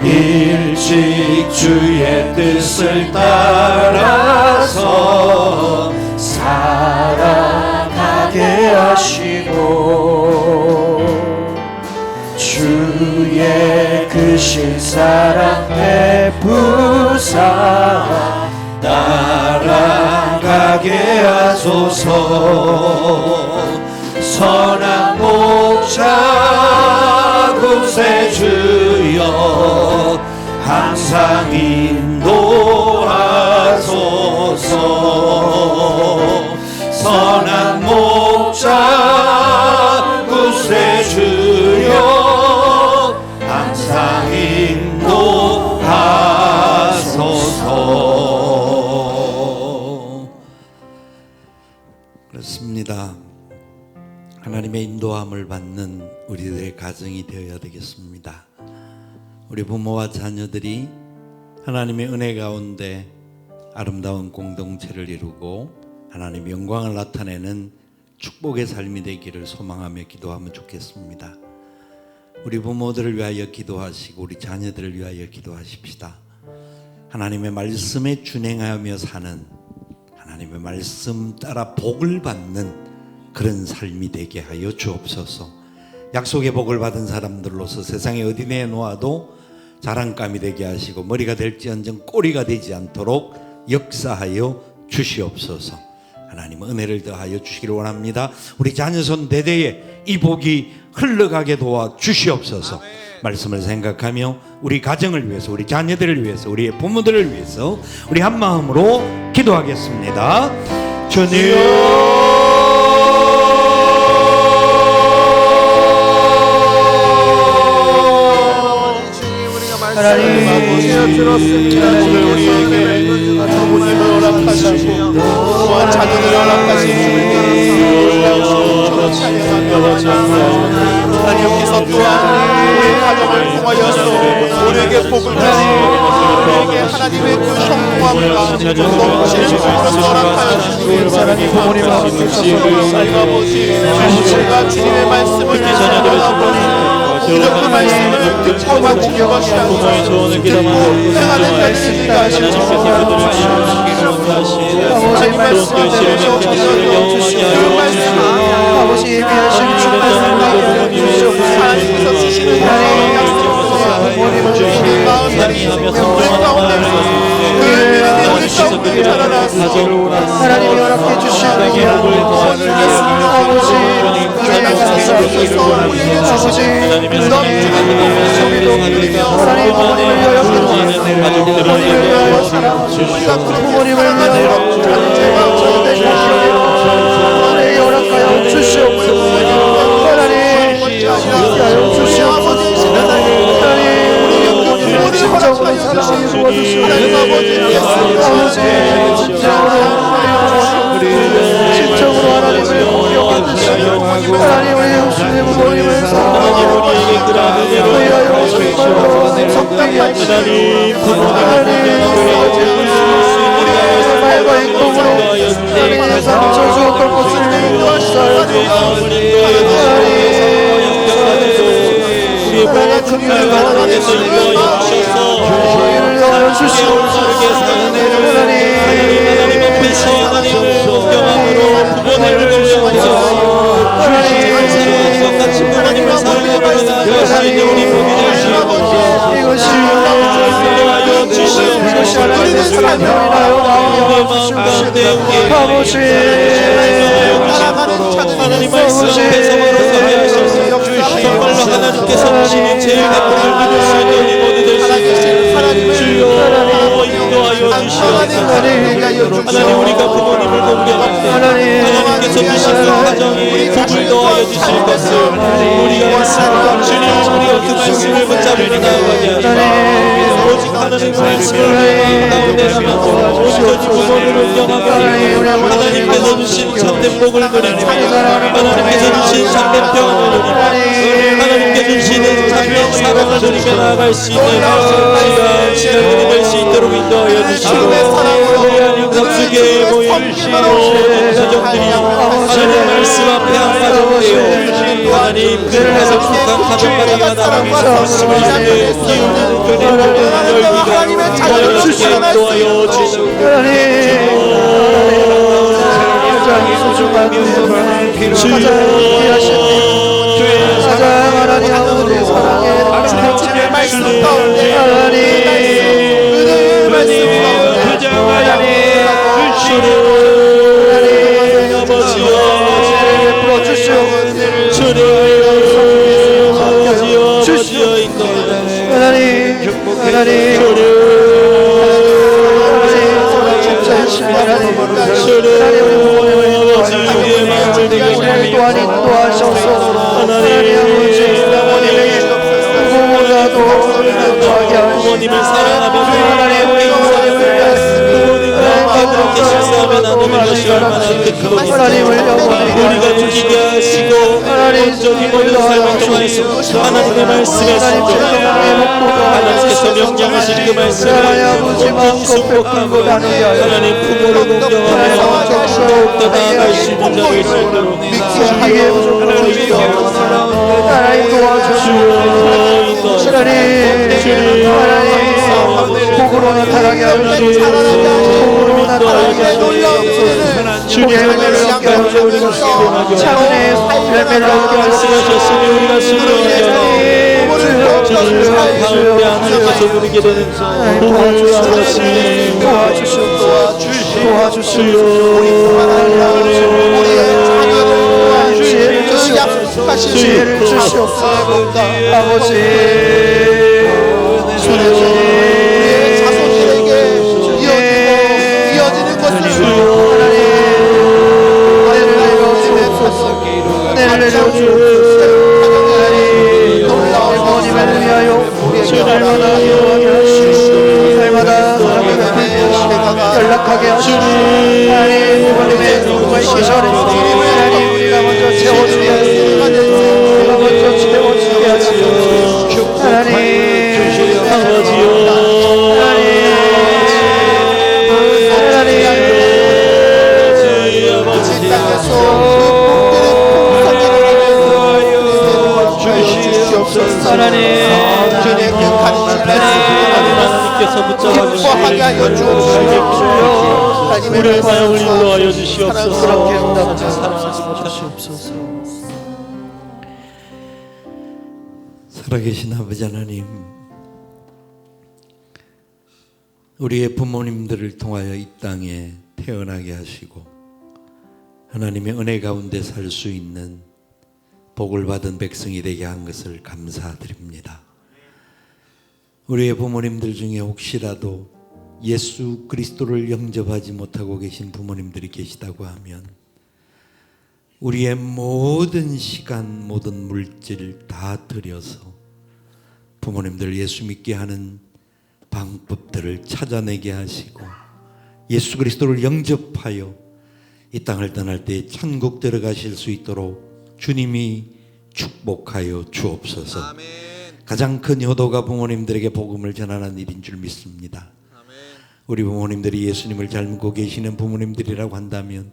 일찍 주의 뜻을 따라서 살아가게 하시고 주의 크신 사랑 베푸사 따라가게 하소서. 선한 목자 구세주여, 항상 인도하소서. 선한 목자 구세주여, 항상 인도하소서. 그렇습니다. 하나님의 인도함을 받는 우리들의 가정이 되어야 되겠습니다. 우리 부모와 자녀들이 하나님의 은혜 가운데 아름다운 공동체를 이루고 하나님의 영광을 나타내는 축복의 삶이 되기를 소망하며 기도하면 좋겠습니다. 우리 부모들을 위하여 기도하시고 우리 자녀들을 위하여 기도하십시다. 하나님의 말씀에 준행하며 사는, 하나님의 말씀 따라 복을 받는 그런 삶이 되게 하여 주옵소서. 약속의 복을 받은 사람들로서 세상에 어디 내놓아도 자랑감이 되게 하시고 머리가 될지언정 꼬리가 되지 않도록 역사하여 주시옵소서. 하나님 은혜를 더하여 주시기를 원합니다. 우리 자녀손 대대에 이 복이 흘러가게 도와 주시옵소서. 말씀을 생각하며 우리 가정을 위해서, 우리 자녀들을 위해서, 우리의 부모들을 위해서 우리 한 마음으로 기도하겠습니다. 주님, 하나님 들었습니다. 우리에게 부모님을 허락하시고 또한 자녀들을 허락하시고 하나님께서 또한 우리 가정을 통하여서 우리에게 복을 주시고 우리에게 하나님의 그 성공함과 넘치는 복을 허락하여 주시고 하나님 부모님을 허락하시고 아버지 저희가 주님의 말씀을 전하보니 그 말씀을 듣고만 지킨 것이 아니라 듣고 행하는 말씀이가 하시고 아버지 말씀대로 주시옵소서. 그 말씀을 아버지 예비하신 주 말씀을 주시옵소서. 하나님께서 주시는 하나님의 약속을 우리 마음이 우리 가운데 우리 가운데 자라나서 하나님이 허락해 주시는 아버지 우리에게 주시옵소서. 우리에게 주시는 넘치는 복을 누리며 하나님 부모님을 위하여 기도하며 부모님을 위하여 사랑하시고 우리가 부모님을 위하여 자는 제가 저희들 우리에게 허락하여 주시옵소서. 하나님 위하여 주시옵소서. 하나님 우리의 심정으로 사랑을 이루어주시옵소서. 아버지 심정으로 하나님을 공경하시고 하나님 우리 주님 부모님을 사랑하고 위하여 정말로 성되게 하시고 하나님 말과 행동으로 하나님의 상처 주었던 것을 인도하시옵소서. 우리의 몸을 긍휼히 여겨 주시옵소서. 하나님 앞에서 하나님을 존경함으로 부모님을 위하여 하나님 같이 부모님을 사랑하며 나아가시는 우리 부모님 이것이 하나님의 사랑이라요 마음 가운데 아버지 하나님 말씀 앞에서 말하게 하셔서 정말로 하나님께서 주시는 제일 기쁨을 누릴 수 있는 우리 모두 되시기를 주여 인도하여 주시옵소서. 하나님 우리가 부모님을 공경할 때 하나님께서 주시는 가정에 복을 더하여 주실 것을 우리가 믿습니다. 주님 우리가 그 말씀을 붙잡으며 나아가게 하시고 오직 하나님의 말씀을 가운데서 오직 부모님을 경험하고 하나님께서 주신 참된 복을 누리고 하나님께서 주신 참된 평안을 누리고 하나님께서 주시는 참된 사랑을 누리며 나아갈 수 있는 귀한 시간이 될 수 있도록 인도하여 주시고 각수교회에 모이신 가정들이 하나님의 말씀 앞에 한가정되어 하나님 그래서 북한 가정들이가 나라면서 말씀을 기우는 그들을 열기가 자유롭게 인도하여 주시고 가장 소중한 가장 하나님 아버지의 사랑에 주님의 말씀 가운데 하나님 그들의 말씀 가운데 하나님 주님 아버지여 베풀어 주시옵소서. 주님 아버지여 주시옵소서. 하나님 우리를 또한 인도하셔서 하나님 아버지 부모보다도 인도하게 하시고 부모님을 사랑하며 하나님 부모님을 하나님께 실수하며 나누는 것이 얼마나 뜻하고 하나님을 우리가 죽이게 하시고 온전히 모든 삶을 통하여서 하나님의 말씀에 순종하고 하나님께서 명령하신 그 말씀을 온전히 순복하고 하나님 부모를 공경하며 더욱더 나아갈 수 있는 자가 될 수 있도록 믿기에 부족하여 하나님 도와주시고 하나님 복을 복으로 나타나게 하옵소서. 복으로 나타나게 하옵소서. 주의 은혜를 얻게 하옵소서. 차분히 열매를 얻게 하옵소서. 우리가 주님 가운데 하나님께서 누리게 되는 복을 아버지 도와주시옵소서. 지혜를 주시옵소서. 아버지 우리의 자손들에게 이어지는 것을 은혜를 내려주옵소서. 어머님을 위하여 날마다 기도하게 하시고 날마다 연락하게 하시고 하나님 부모님의 누구의 시절에 하나님 우리가 먼저 채워주게 하시고 우리가 먼저 채워주게 하시고 하나님 하나님께서 붙잡아 기뻐하게 하여 주옵소서. 우리의 마음을 인도하여 주시옵소서. 사랑하지 못하시옵소서. 살아계신 아버지 하나님, 우리의 부모님들을 통하여 이 땅에 태어나게 하시고 하나님의 은혜 가운데 살 수 있는 복을 받은 백성이 되게 한 것을 감사드립니다. 우리의 부모님들 중에 혹시라도 예수 그리스도를 영접하지 못하고 계신 부모님들이 계시다고 하면 우리의 모든 시간, 모든 물질 다 들여서 부모님들 예수 믿게 하는 방법들을 찾아내게 하시고 예수 그리스도를 영접하여 이 땅을 떠날 때 천국 들어가실 수 있도록 주님이 축복하여 주옵소서. 가장 큰 효도가 부모님들에게 복음을 전하는 일인 줄 믿습니다. 우리 부모님들이 예수님을 잘 믿고 계시는 부모님들이라고 한다면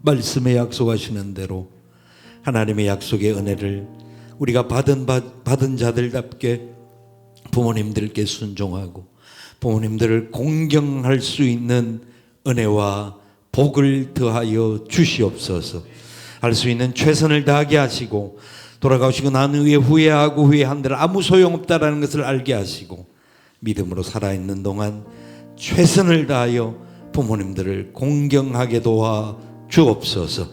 말씀에 약속하시는 대로 하나님의 약속의 은혜를 우리가 받은 자들답게 부모님들께 순종하고 부모님들을 공경할 수 있는 은혜와 복을 더하여 주시옵소서. 할 수 있는 최선을 다하게 하시고 돌아가시고 난 후에 후회하고 후회한들 아무 소용없다라는 것을 알게 하시고 믿음으로 살아있는 동안 최선을 다하여 부모님들을 공경하게 도와 주옵소서.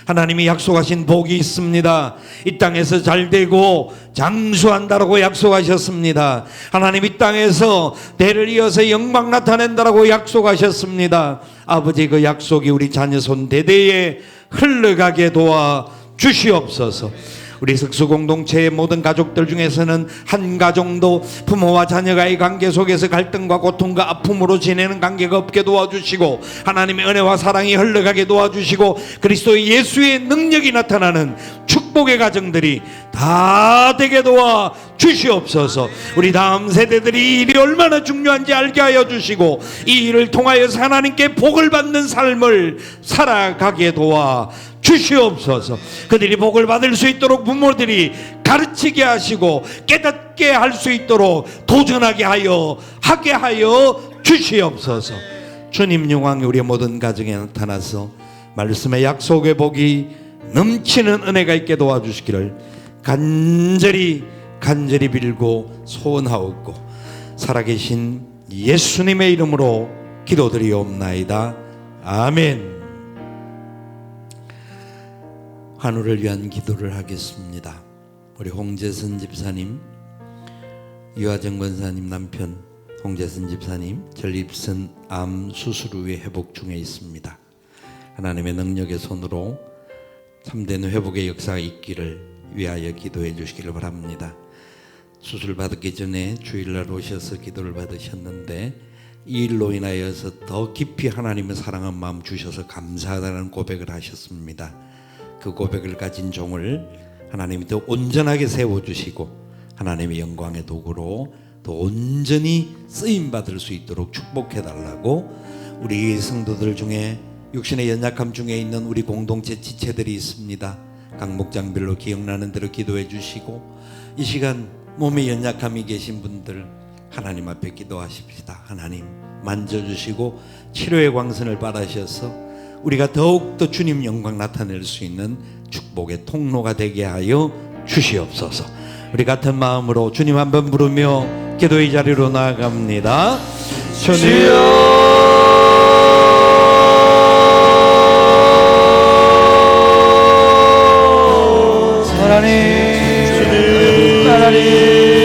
하나님이 약속하신 복이 있습니다. 이 땅에서 잘되고 장수한다라고 약속하셨습니다. 하나님 이 땅에서 대를 이어서 영광 나타낸다라고 약속하셨습니다. 아버지, 그 약속이 우리 자녀 손 대대에 흘러가게 도와 주시옵소서. 우리 석수 공동체의 모든 가족들 중에서는 한 가정도 부모와 자녀가의 관계 속에서 갈등과 고통과 아픔으로 지내는 관계가 없게 도와주시고 하나님의 은혜와 사랑이 흘러가게 도와주시고 그리스도의 예수의 능력이 나타나는 축복의 가정들이 다 되게 도와 주시옵소서. 우리 다음 세대들이 이 일이 얼마나 중요한지 알게 하여 주시고 이 일을 통하여서 하나님께 복을 받는 삶을 살아가게 도와 주시옵소서. 그들이 복을 받을 수 있도록 부모들이 가르치게 하시고 깨닫게 할 수 있도록 도전하게 하여 주시옵소서. 주님 영광이 우리의 모든 가정에 나타나서 말씀의 약속의 복이 넘치는 은혜가 있게 도와주시기를 간절히 빌고 소원하옵고 살아계신 예수님의 이름으로 기도드리옵나이다. 아멘. 환우를 위한 기도를 하겠습니다. 우리 홍재선 집사님, 유하정 권사님 남편 홍재선 집사님 전립선 암 수술 후에 회복 중에 있습니다. 하나님의 능력의 손으로 참된 회복의 역사가 있기를 위하여 기도해 주시기를 바랍니다. 수술 받기 전에 주일날 오셔서 기도를 받으셨는데 이 일로 인하여서 더 깊이 하나님의 사랑한 마음 주셔서 감사하다는 고백을 하셨습니다. 그 고백을 가진 종을 하나님이 더 온전하게 세워주시고 하나님의 영광의 도구로 더 온전히 쓰임받을 수 있도록 축복해달라고 우리 성도들 중에 육신의 연약함 중에 있는 우리 공동체 지체들이 있습니다. 각 목장별로 기억나는 대로 기도해 주시고 이 시간 몸에 연약함이 계신 분들 하나님 앞에 기도하십시다. 하나님 만져주시고 치료의 광선을 바라셔서 우리가 더욱더 주님 영광 나타낼 수 있는 축복의 통로가 되게 하여 주시옵소서. 우리 같은 마음으로 주님 한번 부르며 기도의 자리로 나아갑니다. 주여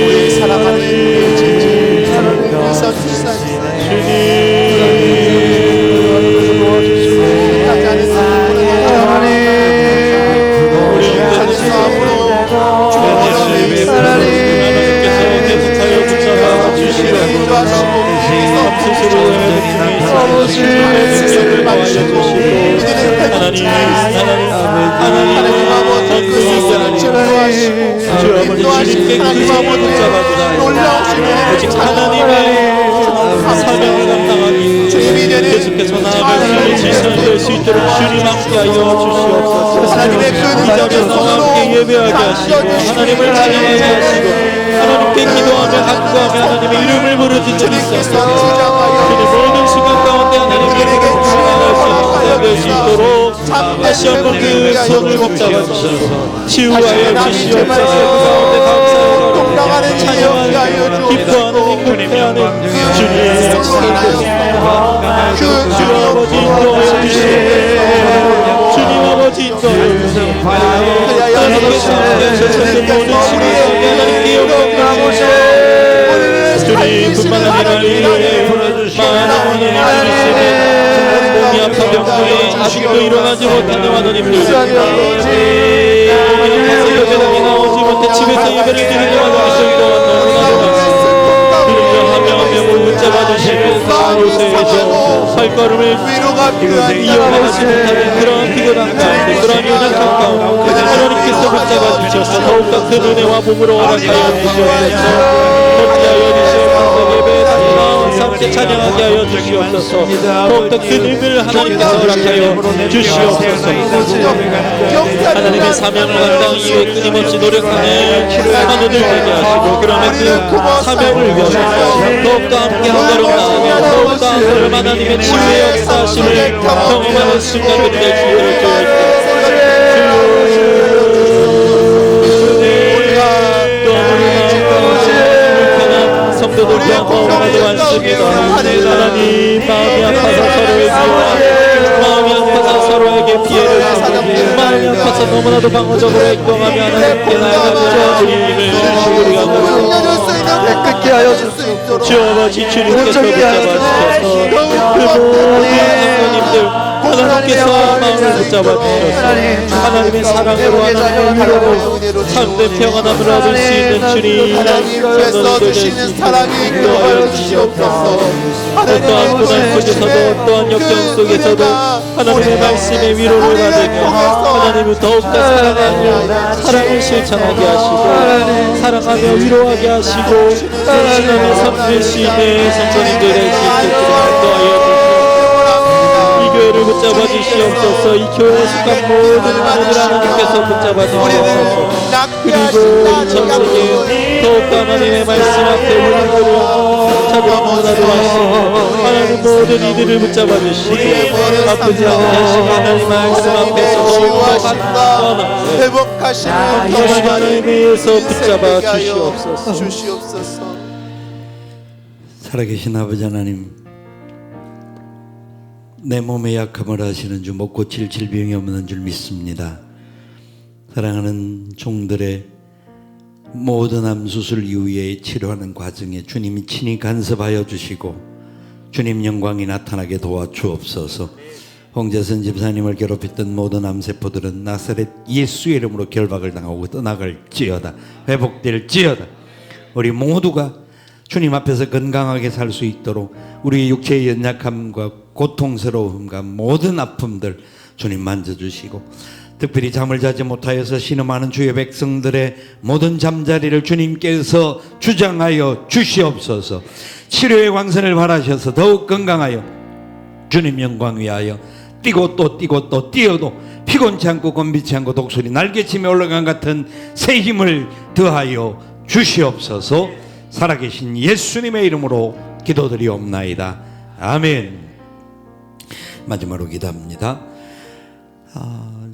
우리 사랑하는 우리의 진지 우리 선지사님 오직 하나님의 사명을 감당하기 계속해서 나아갈 수 있는 지성이 될 수 있도록 주님 함께하여 주시옵소서. 하나님의 이 자리에서 함께 예배하게 하시고 하나님을 찬양하게 하시고 하나님께 기도하며 간구하며 하나님의 이름을 부르짖는 주님 모든 순간 가운데 하나님의 이름을 찬양할 수 있도록 다시 한번 그 손을 붙잡아 주셔서 치유하여 주시옵소서. 그 가운데 감사하여 찬양하여 기뻐하는 행복해하는 주님의 주님 아버지 인도하여 주시옵소서. 주님 아버지 인도하여 주시옵소서. 하나님께서 하나님의 모든 신앙을 하나님께 영광 주님뿐만 아니라 많은 하나님의 몸이 아파 병들이 아직도 일어나지 못하는 하나님들 몸이 아파서 예배당에 나오지 못해 집에서 예배를 드리는 하나님들도 너무나도 많습니다. 주님 한 명을 붙잡아주시고 요새에서 발걸음을 이어나가지 못하는 그런 피곤한 가운데 그런 연약한 가운데 하나님께서 붙잡아주셔서 더욱더 그 은혜와 몸으로 허락하여 주시옵소서. 함께하여 주시옵소서. 예배에 다시 함께 찬양하게 하여 주시옵소서. 더욱더 그 힘을 하나님께서 허락하여 주시옵소서. 하나님의 사명을 감당하기 위해 끊임없이 노력하는 하늘을 되게 하시고 그러면 그 사명을 위하셔서 더욱더 함께 한 걸음 나아가 더욱더 한 걸음 하나님의 치유의 역사하심을 경험하는 순간들이 될 수 있도록 주옵소서. 성도들 너무나도 많습니다. 하나님 마음이 아파서 서로에게 마음이 아파서 서로에게 피해를 주고 마음이 아파서 너무나도 방어적으로 행동하며 하나님께 나아가며 주님을 우리가 깨끗게 하여 주시옵소서. 주 아버지 주님께서 붙잡아주셔서 그 모든 하나님들 하나님께서 마음을 붙잡아주셔서 하나님의 사랑으로 하나님의 위로로 참된 평안함을 얻을 수 있는 주님 하나님께서 주시는 사랑이 glor하여 주시옵소서. 어떠한 고난 속에서도 어떠한 역경 속에서도 하나님의 말씀의 위로를 받으며 하나님을 더욱더 사랑하며 사랑을 실천하게 하시고 사랑하며 위로하게 하시고 신앙을 섬길 수 있는 성도님들 될 수 있도록 인도하여 주시옵소서. 이 교회를 붙잡아 주시옵소서. 이 교회에 속한 모든 분들을 하나님께서 붙잡아 주시옵소서. 그리고 우리 전세계 더욱더 하나님의 말씀 앞에 우리들을 잡으러 너무나도 하시고 하나님 모든 이들을 붙잡아 주시고 아프지 않게 하시고 하나님 말씀 앞에서 더욱더 간단하게 회복하시는 하나님에서 붙잡아 주시옵소서. 주시옵소서. 살아계신 아버지 하나님, 내 몸의 약함을 아시는 주, 못 고칠 질병이 없는 줄 믿습니다. 사랑하는 종들의 모든 암 수술 이후에 치료하는 과정에 주님이 친히 간섭하여 주시고 주님 영광이 나타나게 도와주옵소서. 홍재선 집사님을 괴롭혔던 모든 암세포들은 나사렛 예수의 이름으로 결박을 당하고 떠나갈지어다, 회복될지어다. 우리 모두가 주님 앞에서 건강하게 살 수 있도록 우리의 육체의 연약함과 고통스러움과 모든 아픔들 주님 만져주시고, 특별히 잠을 자지 못하여서 신음하는 주의 백성들의 모든 잠자리를 주님께서 주장하여 주시옵소서. 치료의 광선을 바라셔서 더욱 건강하여 주님 영광 위하여 뛰고 또 뛰고 또 뛰어도 피곤치 않고 곤비치 않고 독수리 날개치며 올라간 같은 새 힘을 더하여 주시옵소서. 살아계신 예수님의 이름으로 기도드리옵나이다. 아멘. 마지막으로 기도합니다.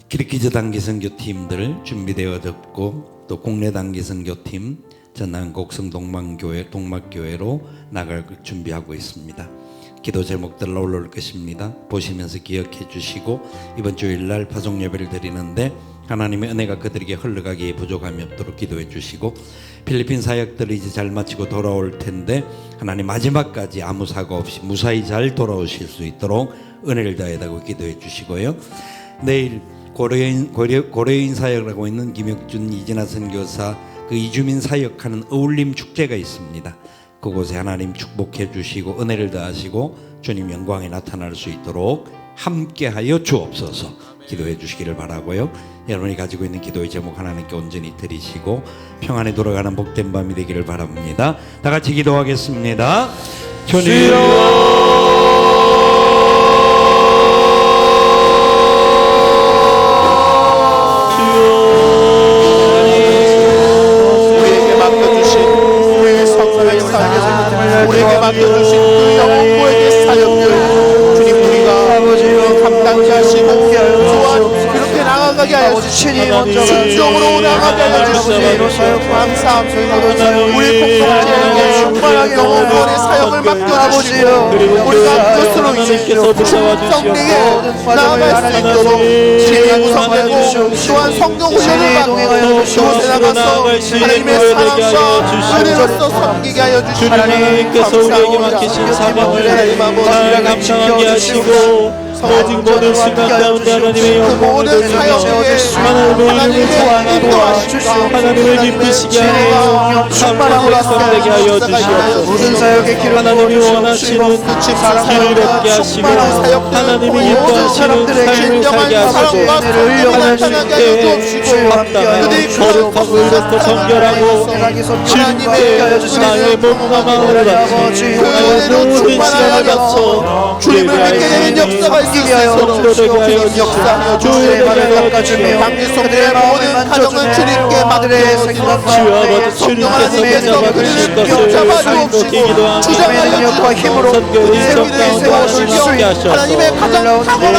기리키즈 단기 선교팀들 준비되어졌고 또 국내 단기 선교팀 전남곡 성동만교회 동막교회로 나갈 준비하고 있습니다. 기도 제목들로 올라올 것입니다. 보시면서 기억해 주시고 이번 주일날 파송 예배를 드리는데 하나님의 은혜가 그들에게 흘러가기에 부족함이 없도록 기도해 주시고 필리핀 사역들을 이제 잘 마치고 돌아올 텐데 하나님 마지막까지 아무 사고 없이 무사히 잘 돌아오실 수 있도록 은혜를 다해다고 기도해 주시고요. 내일 고려인 사역을 하고 있는 김혁준 이진아 선교사 그 이주민 사역하는 어울림 축제가 있습니다. 그곳에 하나님 축복해 주시고 은혜를 더하시고 주님 영광에 나타날 수 있도록 함께하여 주옵소서 기도해 주시기를 바라고요. 여러분이 가지고 있는 기도의 제목 하나님께 온전히 드리시고 평안에 돌아가는 복된 밤이 되기를 바랍니다. 다 같이 기도하겠습니다. 주님 우리에게 맡겨주신 그 영혼부에게 사역을 주님 우리가 감당케 하시고 또한 그렇게 나아가게 하여 주시고 순종으로 나아가게 하여 주시고 감사합니다. 우리 공동체에게 충만하게 영혼부의 사역을 맡겨주시고 우리가 그것으로 인해 성령에 나아갈 수 있도록 진리에 구성되고 또한 성령 훈련을 받고 그곳에 나가서 하나님의 사랑과 은혜로서 섬기게 하여 주시고 하나님께서 우리에게 맡기신 사명을 다 감당하게 하시고 모든 모든 순간 가운데 하나님의 영광을 돌려주시고 하나님의 인도하시고 하나님을 기쁘시게 하여 사랑으로 성되게 하여 주시옵소서. 하나님이 원하시는 삶을 얻게 하시고 하나님이 인도하시는 삶을 살게 하시고 하나님께 합당한 거룩하고 의롭고 정결하고 주님께 나의 몸과 마음을 바쳐 나의 모든 시간을 바쳐 주님을 믿게 되는 역사가 있게 하여 주시옵소서. 역사하여 주시옵소서. 당기성들의 모든 가정은 주님께 맡겨주옵소서. 성령 하나님께서 그를 붙잡아주옵시고 주장하여 주옵소서. 세우기를 세워주시고 하나님의 가장 탁월한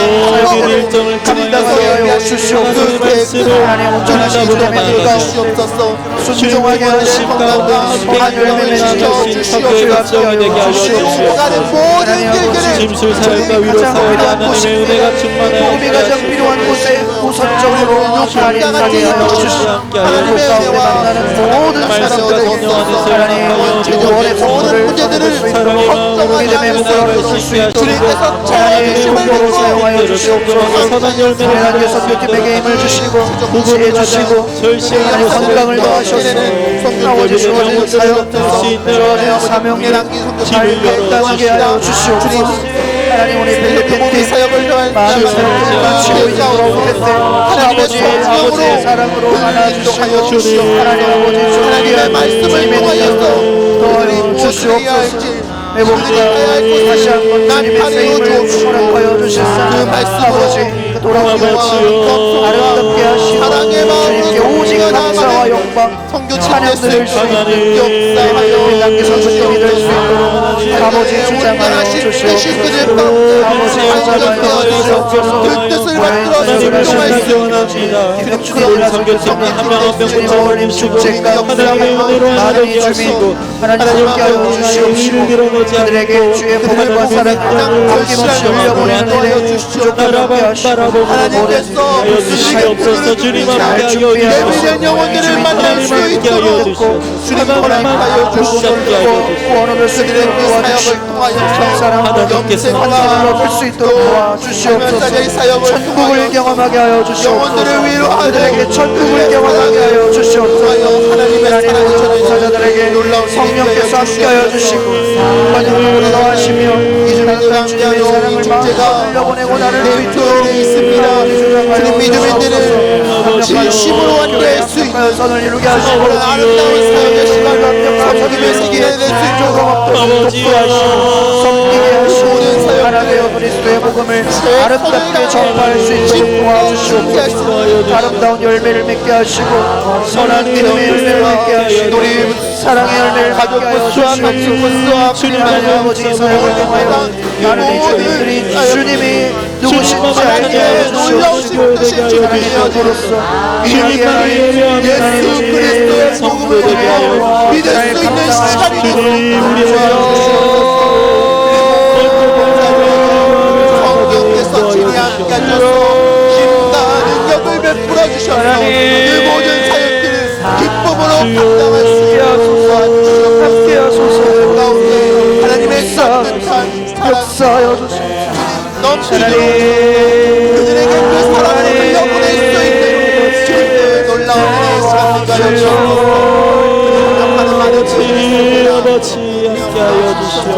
일정을 주님께서 예비하여 주시옵소서. 그 계획을 주님께서 주시옵소서. 순종하게 하신 가운데 하나님을 지켜주시옵소서. 오가는 모든 길들을 짐술 사역과 위로 사역과 하나님의 은혜가 충만하여 도움이 가장 필요한 곳에 우선적으로 하나님 가게 하여 주시고 하나님의 가운데 만나는 모든 사람들에게 하나님 주님의 모든 문제들을 믿음의 목표를 풀수 있도록 주님께서 하나님의 사용하여 주시옵소서. 선한 열매를 하나님의 선교팀에게 힘을 주시고 지혜 주시고 하나님 건강을 더하셔서 아버지 주어진 사역 주어진 사명에 잘 감당하게 하여 주시옵소서. 하나님 우리 필리핀 사역을 많은 사역을 마치고 이제 돌아올 텐데 아버지의 사랑으로 안아주시고 하나님 아버지 하나님의 말씀을 통하여서 더 주시옵소서. 내 몸과 다시 한번 주님의 세임을 허락하여 주시사 그 말씀으로 돌아오기와 아름답게 하시고 주님께 오직 감사와 영광 찬양 드릴 수 있는 역사하여 땅에서 주님이 될 수 있도록 아버지 주장하여 주시옵소서. 아버지 주장하여 주시옵소서. 그 뜻을 만들어 순종할 수 원합니다. 주님을 성교팀이 한명한명 주님 어울림 축제가 하나님의 은혜로 하나님 주민 하나님 함께하여 주시옵시고 그들에게 주의 복과 사랑을 아낌없이 흘려보내는 은혜 부족함을 함께 하시고 하나님께서 주시옵소서. 주님 함께하여 예비된 영혼들을 만날 수 있도록 주님 허락하여 주시옵소서. 구원을 그들의 사역을 통하여 사랑과 영생을 얻을 수 있도록 도와주시옵소서. 천국을 경험하게 하여 주시옵소서. 그들에게 천국을 경험하게 하여 주시옵소서. 하나님의 사자들에게 성령께서 함께하여 주시고 하나님을 더하시며 이주를 주님의 사랑을 마음껏 흘려보내고 나를 위로에 있습니다. 주님 믿음인들을 진심으로 완료할 수 있는 선을 이루게 하시고 아름다운 사역의 시간을 완벽하게 주님의 세계에 낼 수 있도록 독도하시고 섬기게 하시고 모든 사역 하나님의 그리스도의 복음을 아름답게 전파할 수 있도록 도와주시옵소서. 아름다운 열매를 맺게 하시고 선한 믿음의 열매를 맺게 하시고 사랑의 열매를 맺게 하여 주시옵소서. 하나님 아버지 사랑을 통하여 많은 주님들이 주님이 누구신지 알게 하여 주시옵소서. 하나님 아버지로서 예수 그리스도의 복음을 통하여 믿을 수 있는 시간이 되도록 성경께서 진이 함께 하셔서 힘과 능력을 베풀어 주셔서 그 모든 사역들을 기쁨으로 감당할 수 있도록 함께하소서. 가운데 하나님의 따뜻한 역사하여 주시옵소서. 넘치도록 그들에게 그 사랑을 흘려보낼 수 있는 주님의 놀라운 은혜의 시간을 가져주시옵소서. 아버지 함께하여 주시옵소서.